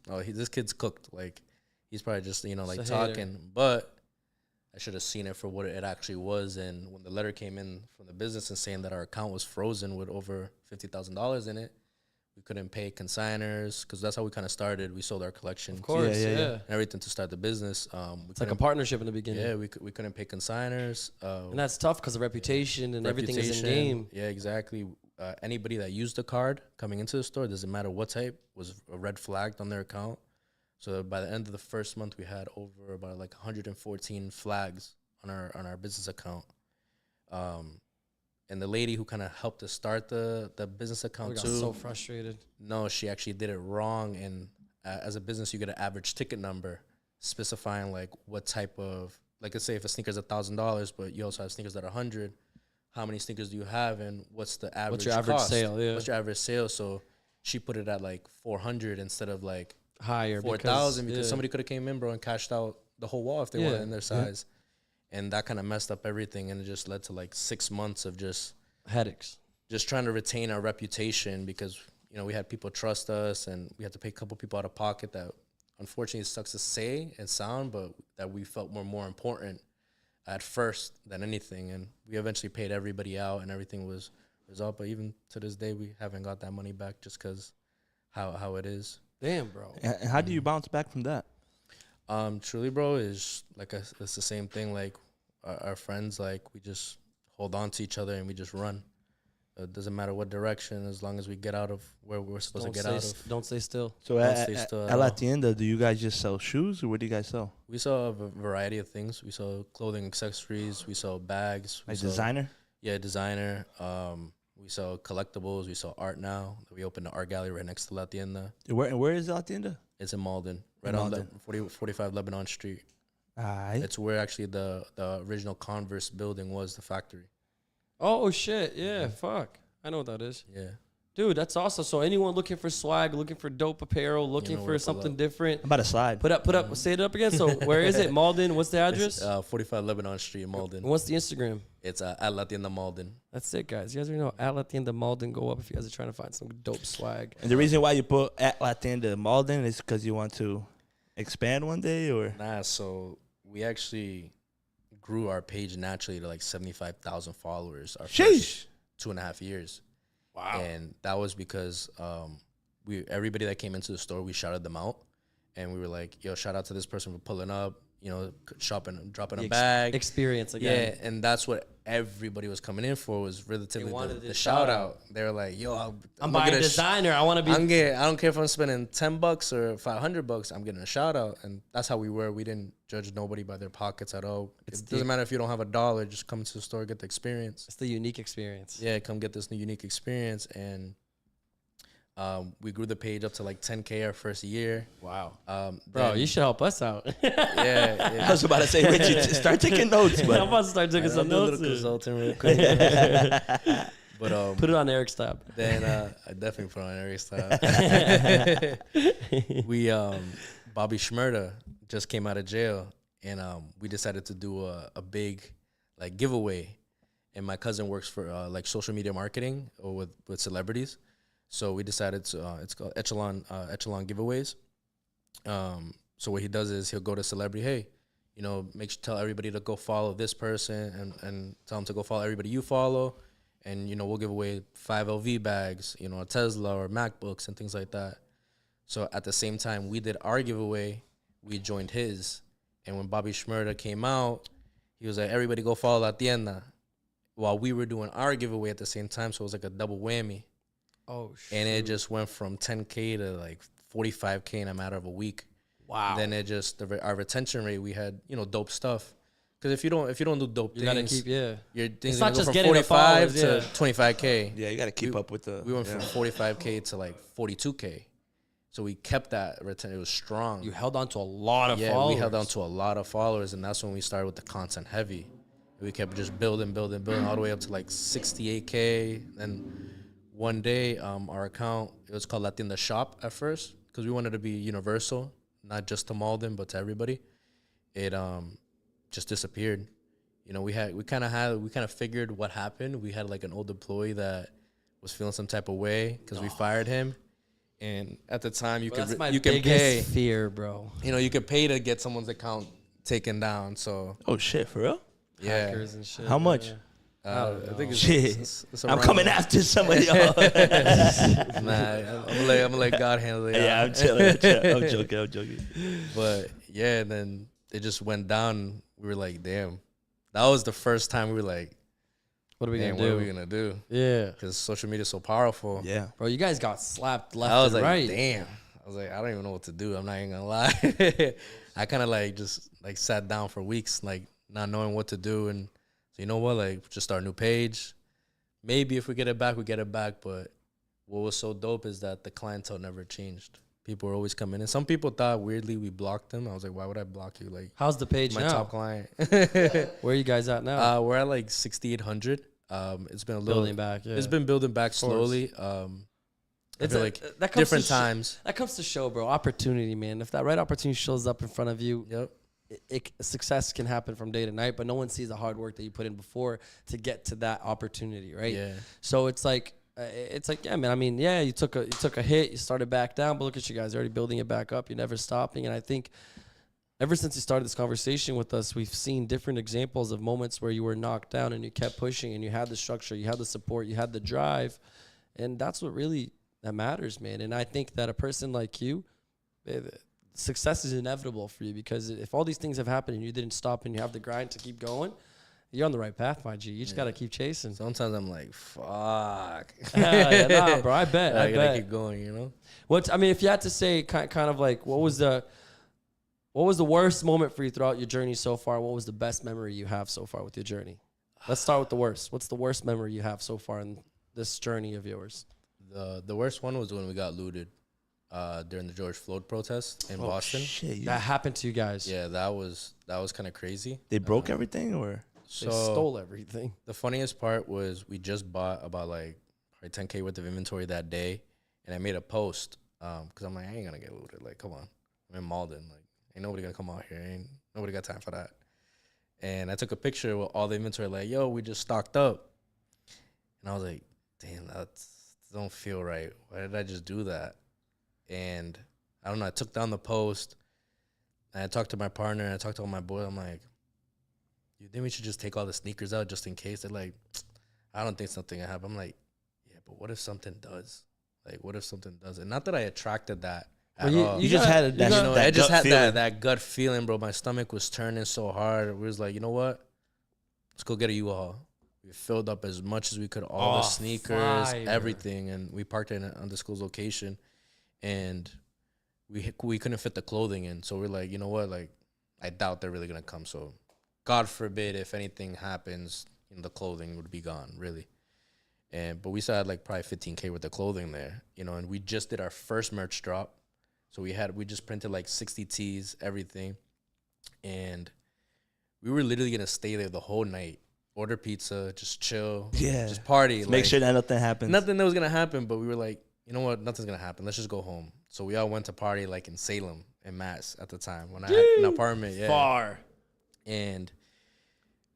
oh, this kid's cooked. Like, he's probably just, you know, like talking. But I should have seen it for what it actually was. And when the letter came in from the business and saying that our account was frozen with over $50,000 in it, we couldn't pay consigners because that's how we kind of started. We sold our collection. Of course, yeah. And everything to start the business. It's like a partnership in the beginning. Yeah, we couldn't pay consigners. And that's tough because of reputation and everything is in game. Yeah, exactly. Anybody that used the card coming into the store, doesn't matter what type, was a red flagged on their account. So by the end of the first month, we had over about like 114 flags on our business account. And the lady who kind of helped us start the business account got too. so frustrated. No, she actually did it wrong. And as a business, you get an average ticket number specifying like what type of, like let's say if a sneaker's $1,000, but you also have sneakers that are 100. How many sneakers do you have, and what's the average? What's your average cost? sale? Yeah. What's your average sale? So she put it at like 400 instead of like Higher 4,000 because somebody could have came in, bro, and cashed out the whole wall if they wanted in their size. And that kind of messed up everything, and it just led to like 6 months of just headaches, just trying to retain our reputation because, you know, we had people trust us, and we had to pay a couple people out of pocket that unfortunately sucks to say and sound, but that we felt were more important at first than anything. And we eventually paid everybody out, and everything was resolved. But even to this day, we haven't got that money back just because how it is. Damn, bro. And how do you bounce back from that? Truly, bro, is like it's the same thing. Like our friends, like we just hold on to each other and we just run. It doesn't matter what direction, as long as we get out of where we're supposed to get out of. Don't stay still. So at LaaTiendaa, do you guys just sell shoes, or what do you guys sell? We sell a variety of things. We sell clothing, accessories. We sell bags. Like designer? Yeah, designer. We sell collectibles. We sell art now. We opened an art gallery right next to LaaTiendaa. Where is LaaTiendaa? It's in Malden, right on 45 Lebanon Street. It's where actually the original Converse building was, the factory. Oh, shit. Yeah, fuck. I know what that is. Yeah. Dude, that's awesome. So anyone looking for swag, looking for dope apparel, looking for something different. I'm about to slide. Put up, say it up again. So where is it? Malden, what's the address? It's 45 Lebanon Street in Malden. And what's the Instagram? It's at LaaTiendaa Malden. That's it, guys. You guys already know at LaaTiendaa Malden. Go up if you guys are trying to find some dope swag. And the reason why you put at LaaTiendaa Malden is because you want to expand one day, or? Nah, so we actually grew our page naturally to like 75,000 followers our first 2.5 years. Wow. And that was because everybody that came into the store, we shouted them out, and we were like, yo, shout out to this person for pulling up, you know, shopping, dropping a bag. Experience again. Yeah, and that's what everybody was coming in for, was relatively the shout out. They were like, yo, I'm buying a designer. I want to be. I don't care if I'm spending $10 or $500. I'm getting a shout out. And that's how we were. We didn't judge nobody by their pockets at all. It doesn't matter if you don't have $1, just come to the store, get the experience. It's the unique experience. Yeah, come get this new unique experience. And we grew the page up to like 10K our first year. Wow. Bro, you should help us out. Yeah. I was about to say, Richie, start taking notes. But I'm about to start taking some notes. A little consulting real quick. But put it on Eric's tab. Then I definitely put it on Eric's tab. We Bobby Shmurda just came out of jail, and we decided to do a big like giveaway. And my cousin works for like social media marketing or with celebrities. So we decided to, it's called Echelon giveaways. So what he does is he'll go to celebrity, hey, you know, tell everybody to go follow this person and tell them to go follow everybody you follow. And, you know, we'll give away 5 LV bags, you know, a Tesla or MacBooks and things like that. So at the same time we did our giveaway, we joined his. And when Bobby Shmurda came out, he was like, everybody go follow LaaTiendaa, while we were doing our giveaway at the same time. So it was like a double whammy. Oh, shit. And it just went from 10K to like 45K in a matter of a week. Wow. Then it just our retention rate. We had dope stuff. Because if you don't do dope You things, gotta keep your things It's gonna not go just from getting the 45 followers, to 25K. Yeah, you got to keep up with the. We went from 45K to like 42K. So we kept that retention. It was strong. You held on to a lot of Yeah, followers. we held on to a lot of followers, and that's when we started with the content heavy. We kept just building all the way up to like 68K. Then one day, our account, it was called LaaTiendaa Shop at first, because we wanted to be universal, not just to Malden, but to everybody. It just disappeared. We kind of figured what happened. We had like an old employee that was feeling some type of way because we fired him. And at the time, That's my you can biggest pay. fear, bro. You could pay to get someone's account taken down. So Oh shit, for real? yeah, Hackers and shit. How much? I think it's, Shit. it's I'm around- coming after some of y'all. Nah, I'm gonna let God handle it. Yeah, I'm chilling. I'm joking. But yeah, and then it just went down. We were like, damn. That was the first time we were like, What are we damn, gonna do? what are we gonna do? Yeah, Because social media is so powerful. Yeah. bro, you guys got slapped left I was and like, right. damn. I was like, I don't even know what to do. I'm not even gonna lie. I kind of like just like sat down for weeks, like not knowing what to do. And so you know what, like just start a new page. Maybe if we get it back, we get it back. But what was so dope is that the clientele never changed. People were always coming in. Some people thought weirdly we blocked them. I was like, why would I block you? Like, How's the page my now? top client. Where are you guys at now? We're at like 6,800. It's been a little Building back. Yeah. It's been building back slowly. I feel like that comes different to times. That comes to show, bro. Opportunity, man. If that right opportunity shows up in front of you, Yep. success can happen from day to night, but no one sees the hard work that you put in before to get to that opportunity, right? Yeah. So it's like, yeah, man. I mean, yeah, you took a hit, you started back down, but look at you guys, already building it back up. You're never stopping, and I think ever since you started this conversation with us, we've seen different examples of moments where you were knocked down and you kept pushing, and you had the structure, you had the support, you had the drive, and that's what really that matters, man. And I think that a person like you, success is inevitable for you, because if all these things have happened and you didn't stop and you have the grind to keep going, you're on the right path, my G. You just gotta keep chasing. Sometimes I'm like, fuck. Yeah, nah, bro. I bet. I I gotta bet. keep going, I mean, if you had to say kind of like, what was the worst moment for you throughout your journey so far? What was the best memory you have so far with your journey? Let's start with the worst. What's the worst memory you have so far in this journey of yours? The worst one was when we got looted during the George Floyd protest in Boston. Shit, That happened to you guys. Yeah, that was kind of crazy. they broke everything, or They stole everything. The funniest part was we just bought about like probably 10K worth of inventory that day, and I made a post because I'm like, I ain't gonna get looted. Like, come on, I'm in Malden. Like, ain't nobody gonna come out here. Ain't nobody got time for that. And I took a picture with all the inventory, like, yo, we just stocked up. And I was like, damn, that don't feel right. Why did I just do that? And I don't know. I took down the post, and I talked to my partner, and I talked to all my boys. I'm like, you think we should just take all the sneakers out just in case? They're like, I don't think something will happen. I'm like, yeah, but what if something does? Like, what if something does? And not that I attracted that at all. you just had that, I just had feeling. that gut feeling, bro. My stomach was turning so hard. We was like, you know what? Let's go get a U-Haul. We filled up as much as we could, all the sneakers, fire. everything, and we parked it in an undisclosed location. And we couldn't fit the clothing in, so we're like, you know what? Like, I doubt they're really gonna come. So, God forbid if anything happens, the clothing would be gone, really. But we still had like probably 15K worth of clothing there, and we just did our first merch drop. So we just printed like 60 tees, everything. And we were literally going to stay there the whole night, order pizza, just chill, just party. Make sure that nothing happens. Nothing that was going to happen, but we were like, you know what, nothing's going to happen. Let's just go home. So we all went to party like in Salem and Mass at the time when I had an apartment. Yeah. Far. And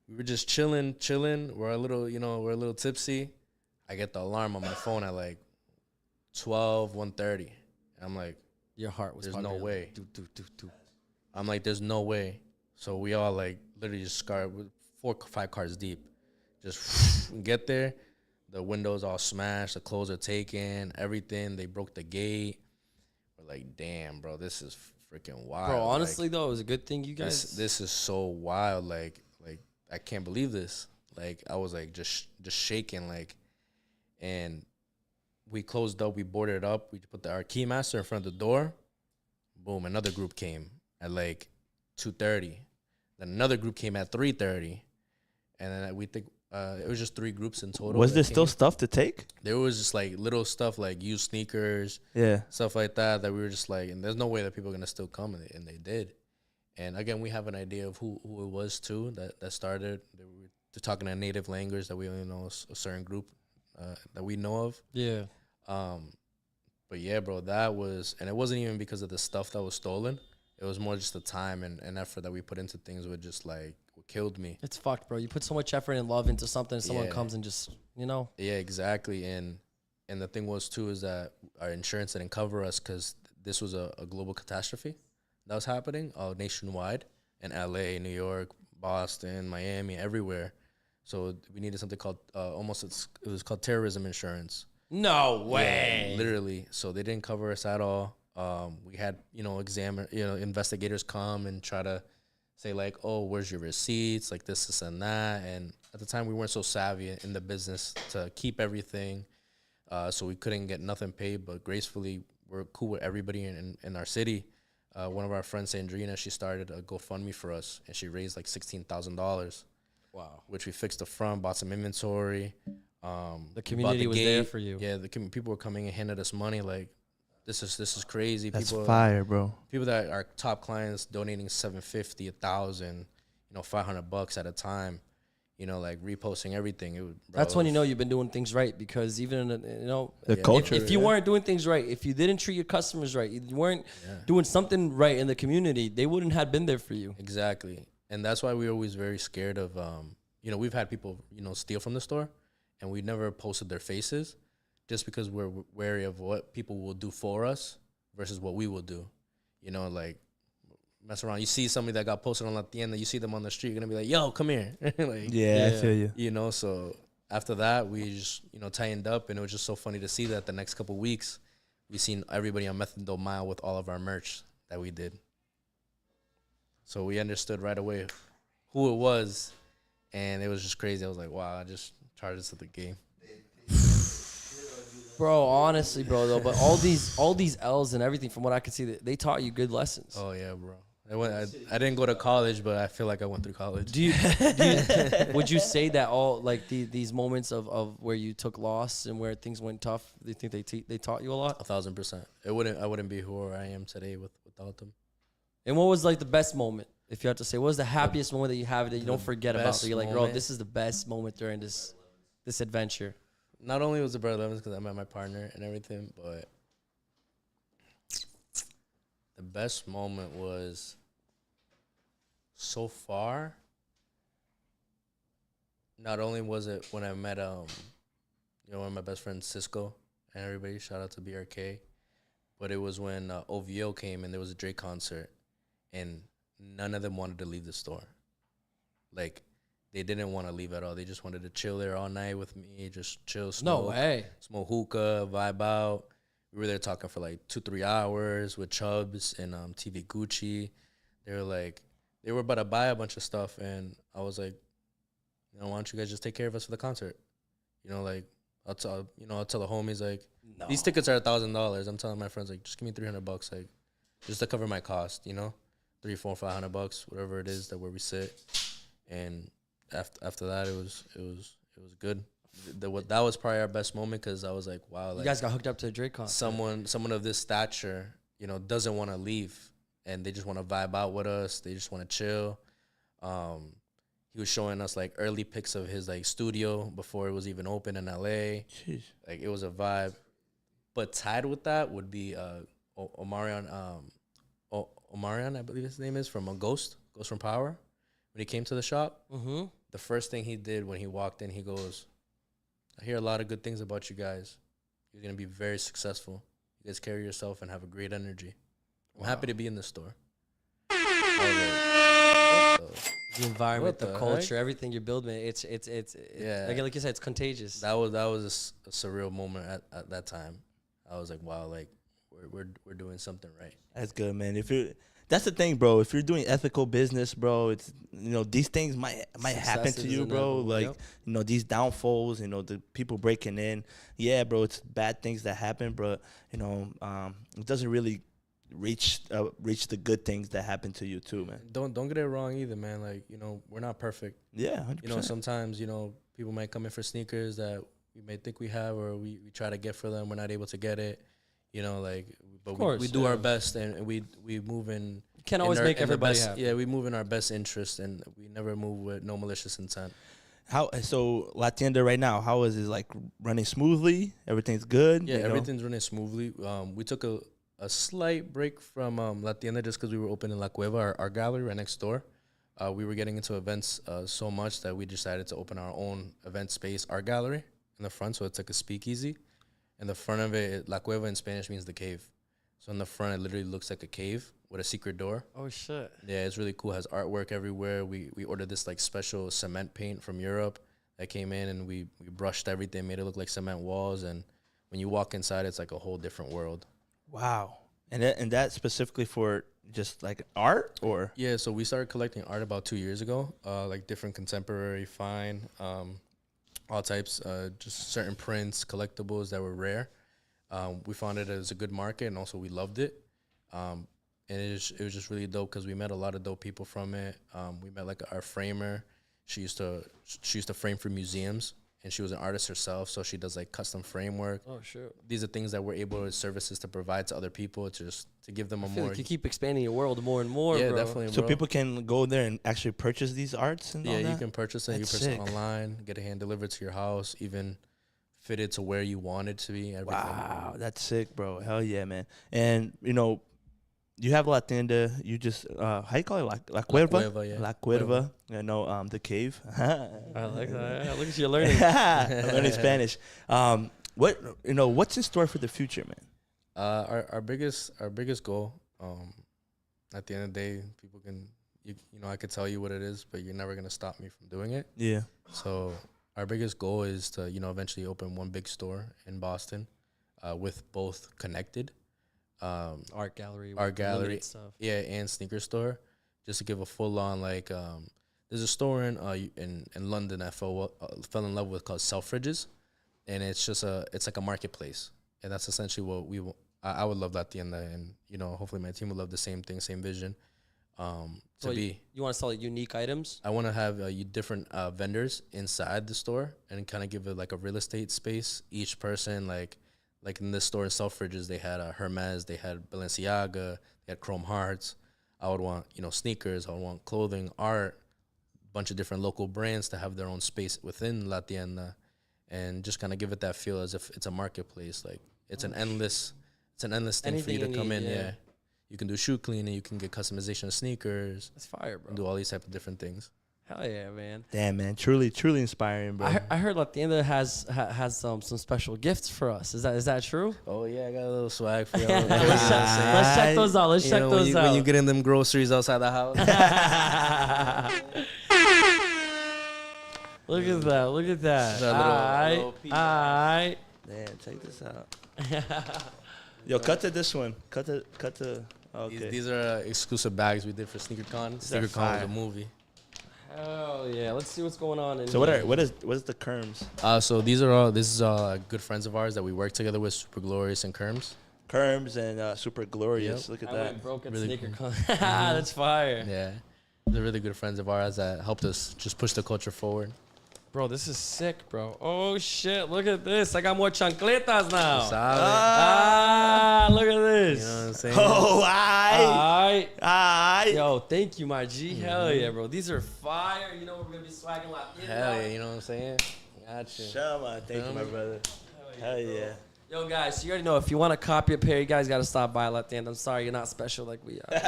we were just chilling. We're a little tipsy. I get the alarm on my phone at like 1:30. And I'm like, Your heart was there's probably no like, way. do, do, do, do. I'm like, there's no way. So we all like literally just scarred 4 or 5 cars deep. Just get there. The windows all smashed. The clothes are taken. Everything. They broke the gate. We're like, damn, bro, this is freaking wild. Bro, honestly, though, it was a good thing you guys. This is so wild. Like I can't believe this. Like, I was like just shaking. Like, and we closed up. We boarded up. We put our key master in front of the door. boom, another group came at like 2:30. Then another group came at 3:30, and then we think it was just 3 groups in total. Was there still stuff to take? There was just like little stuff like used sneakers, stuff like that we were just like, and there's no way that people are gonna still come, and they did. And again, we have an idea of who it was too that started. They're talking a native language that we only know a certain group that we know of. Yeah. But yeah, bro, that was, and it wasn't even because of the stuff that was stolen. It was more just the time and effort that we put into things would just like what killed me. It's fucked, bro. You put so much effort and love into something, and someone comes and just, you know. Yeah, exactly. And the thing was too is that our insurance didn't cover us because this was a global catastrophe that was happening nationwide in LA, New York, Boston, Miami, everywhere. So we needed something called it was called terrorism insurance. No way. Yeah, literally. So they didn't cover us at all. We had, investigators come and try to say like, oh, where's your receipts? Like this and that. And at the time we weren't so savvy in the business to keep everything. So we couldn't get nothing paid, but gracefully we're cool with everybody in our city. One of our friends, Sandrina, she started a GoFundMe for us and she raised like $16,000. Wow. Which we fixed the front, bought some inventory. The community was there for you. Yeah, people were coming and handed us money like, this is crazy. That's fire, bro. People that are top clients donating $750, $1,000, $500 at a time, like reposting everything. That's when you know you've been doing things right, because even the culture. If you weren't doing things right, if you didn't treat your customers right, you weren't doing something right in the community, they wouldn't have been there for you. Exactly, and that's why we're always very scared of. We've had people steal from the store, and we never posted their faces. Just because we're wary of what people will do for us versus what we will do. Like, mess around. You see somebody that got posted on LaaTiendaa, you see them on the street, you're going to be like, yo, come here. Like, I feel you. So after that, we just, tightened up, and it was just so funny to see that the next couple of weeks, we seen everybody on Methadone Mile with all of our merch that we did. So we understood right away who it was, and it was just crazy. I was like, wow, I just charged us to the game. Bro, honestly, bro, though, but all these L's and everything, from what I could see, they taught you good lessons. Oh yeah, bro. I didn't go to college, but I feel like I went through college. Would you say that all like these moments of where you took loss and where things went tough, do you think they taught you a lot? 1,000%. I wouldn't be who I am today without them. And what was like the best moment, if you had to say? What was the happiest moment that you have that you don't forget about? So you're like, bro, this is the best moment during this adventure. Not only was it Brother Evans because I met my partner and everything, but the best moment was so far. Not only was it when I met one of my best friends, Cisco, and everybody, shout out to BRK, but it was when OVO came and there was a Drake concert, and none of them wanted to leave the store. Like, they didn't want to leave at all. They just wanted to chill there all night with me, just chill, smoke. No way. Smoke hookah, vibe out. We were there talking for like 2-3 hours with Chubbs and TV Gucci. They were about to buy a bunch of stuff, and I was like, why don't you guys just take care of us for the concert? I'll tell the homies, like, these tickets are $1,000. I'm telling my friends, like, just give me $300, like, just to cover my cost, $300, $400, $500, whatever it is, that where we sit. And after that, it was good. That was probably our best moment, because I was like, wow, like, you guys got hooked up to a Drake concert. Someone of this stature, doesn't want to leave, and they just want to vibe out with us. They just want to chill. He was showing us like early pics of his like studio before it was even open in LA. Jeez. Like, it was a vibe. But tied with that would be Omarion, I believe his name is, from Ghost from Power. When he came to the shop, the first thing he did when he walked in, he goes, I hear a lot of good things about you guys. You're going to be very successful. You guys carry yourself and have a great energy. I'm happy to be in this store. The environment, the culture, everything you're building, it's like you said, it's contagious. That was a surreal moment at that time. I was like, wow, like we're doing something right. That's good, man. That's the thing, bro. If you're doing ethical business, bro, it's these things might happen to you, bro. Like, these downfalls, the people breaking in. Yeah, bro, it's bad things that happen, but it doesn't really reach the good things that happen to you too, man. Don't get it wrong either, man. Like, we're not perfect. Yeah, 100%. Sometimes, people might come in for sneakers that we may think we have, or we try to get for them. We're not able to get it, but we do our best, and we move in. Can't always make everybody happy. Yeah, we move in our best interest, and we never move with no malicious intent. So LaaTiendaa right now, how is it, like, running smoothly? Everything's good? Yeah, everything's running smoothly. We took a slight break from LaaTiendaa just because we were opening La Cueva, our gallery right next door. We were getting into events so much that we decided to open our own event space, our gallery, in the front. So it's like a speakeasy. In the front of it, La Cueva in Spanish means the cave. So in the front, it literally looks like a cave with a secret door. Oh, shit. Yeah, it's really cool. It has artwork everywhere. We ordered this like special cement paint from Europe that came in, and we brushed everything, made it look like cement walls. And when you walk inside, it's like a whole different world. Wow. And that specifically for just like art, or? Yeah, so we started collecting art about 2 years ago, like different contemporary, fine, all types, just certain prints, collectibles that were rare. We found it as a good market, and also we loved it. And it was just really dope because we met a lot of dope people from it. We met like our framer. She used to frame for museums, and she was an artist herself, so she does like custom framework. Oh, sure. These are things that we're able to services to provide to other people, just to give them a more. Like you keep expanding your world more and more. Yeah, bro. definitely. So bro. people can go there and actually purchase these arts and all that? Yeah, you can purchase it. That's You purchase sick. it online, get it hand delivered to your house, even fitted to where you want it to be. Everything. Wow, that's sick, bro. Hell yeah, man. And, you have LaaTiendaa. You just, how you call it? La Cueva? Cueva, yeah. La Cueva. The cave. I like that. Yeah, look at you learning. I'm learning Spanish. What's in store for the future, man? Our biggest goal, at the end of the day, people can, I could tell you what it is, but you're never gonna stop me from doing it. Yeah. So our biggest goal is to, eventually open one big store in Boston, with both connected, Art gallery. Stuff. Yeah, and sneaker store, just to give a full on like. There's a store in London I fell in love with called Selfridges, and it's like a marketplace, and that's essentially what I would love LaaTiendaa, and hopefully my team would love the same thing, same vision. So you want to sell like unique items? I want to have different vendors inside the store and kind of give it like a real estate space. Each person like in this store in Selfridges, they had Hermes, they had Balenciaga, they had Chrome Hearts. I would want sneakers, I would want clothing, art, bunch of different local brands to have their own space within LaaTiendaa, and just kind of give it that feel as if it's a marketplace. Like it's an endless thing for you to come in. Yeah. You can do shoe cleaning, you can get customization of sneakers. That's fire, bro. Do all these type of different things. Hell yeah, man. Damn, man. Truly, truly inspiring, bro. I heard LaaTiendaa has some special gifts for us. Is that true? Oh yeah, I got a little swag for you. Let's check those out. Let's check those out. When you get in them groceries outside the house. Look at that. Look at that. All right. Man, check this out. Yo, cut to this one. Cut to. Okay. These are exclusive bags we did for SneakerCon. SneakerCon was a movie. Hell yeah! Let's see what's going on. So what is the Kerms? So this is all good friends of ours that we work together with, Super Glorious and Kerms. Kerms and Super Glorious. Look at I that. went broke at Really SneakerCon. That's fire. Yeah, they're really good friends of ours that helped us just push the culture forward. Bro, this is sick, bro. Oh shit! Look at this. I got more chancletas now. Look at this. You know what I'm saying? Oh, Alright. Yo, thank you, my G. Hell yeah, bro. These are fire. You know we're gonna be swagging LaaTiendaa. Hell yeah, you know what I'm saying? Gotcha. Shama, thank you, my brother. Hell yeah. Yo, guys, so you already know if you want to copy a pair, you guys got to stop by LaaTiendaa. I'm sorry, you're not special like we are.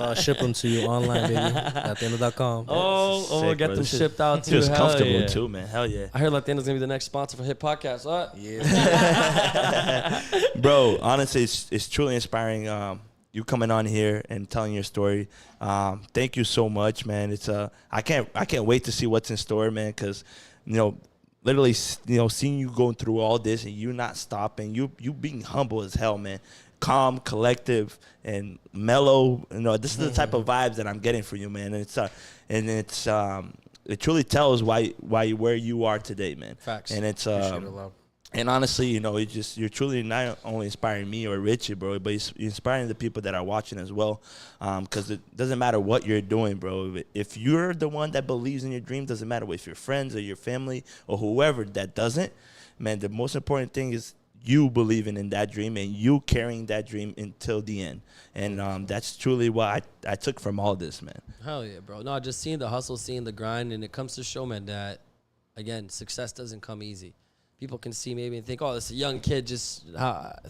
I'll ship them to you online, baby. LaaTiendaa.com. We'll get them shipped out too. Feels Hell comfortable yeah. too, man. Hell yeah. I heard LaaTienda's gonna be the next sponsor for Hit Podcast. What? Yeah. Bro, honestly, it's truly inspiring. You coming on here and telling your story. Thank you so much, man. It's I can't wait to see what's in store, man. Because literally, seeing you going through all this and you not stopping, you being humble as hell, man. Calm, collective, and mellow. This is the type of vibes that I'm getting from you, man. And it truly tells why where you are today, man. Facts. And it's Appreciate it a lot. And honestly, you know, you're truly not only inspiring me or Richie, bro, but you're inspiring the people that are watching as well. Because it doesn't matter what you're doing, bro. If you're the one that believes in your dream, doesn't matter if your friends or your family or whoever that doesn't, man, the most important thing is you believing in that dream and you carrying that dream until the end. And that's truly what I took from all this, man. Hell yeah, bro. No, just seeing the hustle, seeing the grind, and it comes to show, man, that, again, success doesn't come easy. People can see maybe and think, oh, this is a young kid, just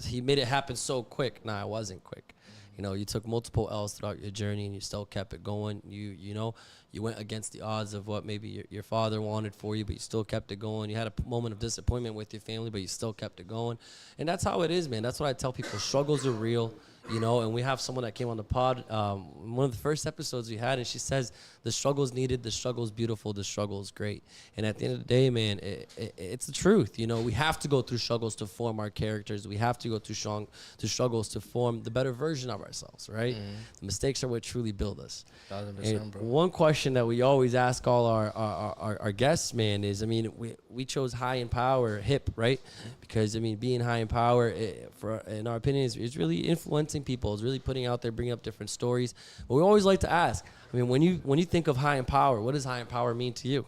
he made it happen so quick. Nah, it wasn't quick. You know, you took multiple L's throughout your journey and you still kept it going. You know, you went against the odds of what maybe your father wanted for you, but you still kept it going. You had a moment of disappointment with your family, but you still kept it going. And that's how it is, man. That's what I tell people. Struggles are real. You know, and we have someone that came on the pod, one of the first episodes we had, and she says, the struggle's needed, the struggle's beautiful, the struggle's great. And at the end of the day, man, it's the truth. You know, we have to go through struggles to form our characters. We have to go through struggles to form the better version of ourselves, right? The mistakes are what truly build us. 1,000%, bro. One question that we always ask all our guests, man, is, I mean, we chose high in power, hip, right? Because, I mean, being high in power, in our opinion, is really influencing people. It's really putting out there, bringing up different stories. But we always like to ask, I mean, when you think of high in power, what does high in power mean to you?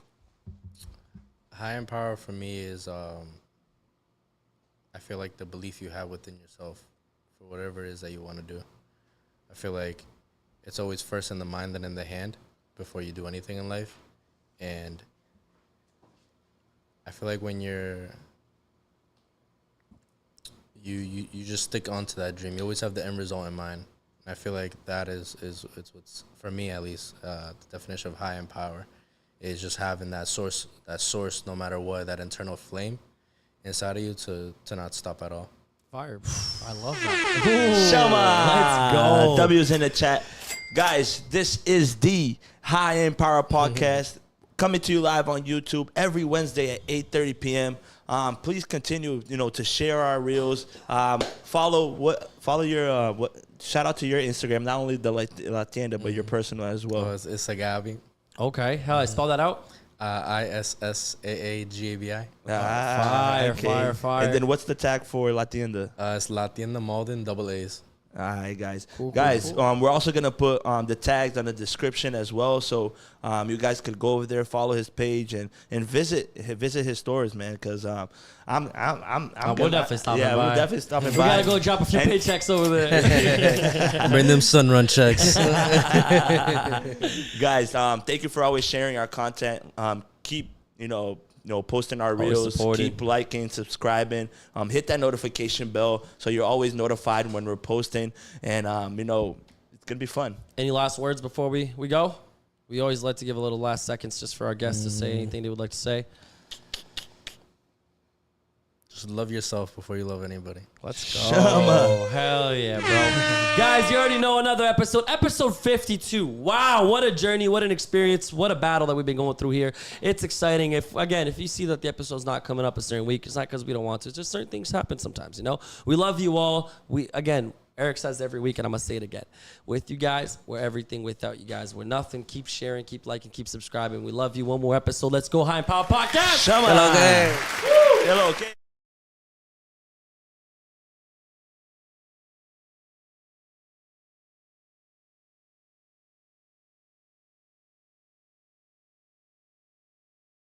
High in power for me is, I feel like the belief you have within yourself for whatever it is that you want to do. I feel like it's always first in the mind than in the hand before you do anything in life. And I feel like when you just stick onto that dream, you always have the end result in mind. And I feel like that is what's, for me at least, the definition of high in power is just having that source no matter what, that internal flame inside of you to not stop at all. Fire, bro. I love that. Shama! Let's go. W's in the chat. Guys, this is the High End Power Podcast coming to you live on YouTube every Wednesday at 8:30 p.m. Please continue, to share our reels. Follow your shout out to your Instagram, not only the LaaTiendaa, but your personal as well. It's Issaagabi. Okay, how I spell that out? ISSAAGABI. Fire. And then what's the tag for LaaTiendaa? It's LaaTiendaa Malden, double A's. All right, guys. Cool. We're also going to put the tags on the description as well. So you guys could go over there, follow his page, and visit his stores, man, because we're definitely stopping by. We're definitely stopping by. We got to go drop a few paychecks over there. Bring them sunrun checks. Guys, thank you for always sharing our content. Keep, posting our reels, keep liking, subscribing, hit that notification bell so you're always notified when we're posting, and it's gonna be fun. Any last words before we go? We always like to give a little last seconds just for our guests to say anything they would like to say. Just love yourself before you love anybody. Let's go. Oh, hell yeah, bro. Guys, you already know another episode 52. Wow, what a journey, what an experience, what a battle that we've been going through here. It's exciting. If you see that the episode's not coming up a certain week, it's not because we don't want to. It's just certain things happen sometimes, We love you all. Eric says every week, and I'm going to say it again. With you guys, we're everything. Without you guys, we're nothing. Keep sharing, keep liking, keep subscribing. We love you. One more episode. Let's go, High and Power Podcast. Hello, okay.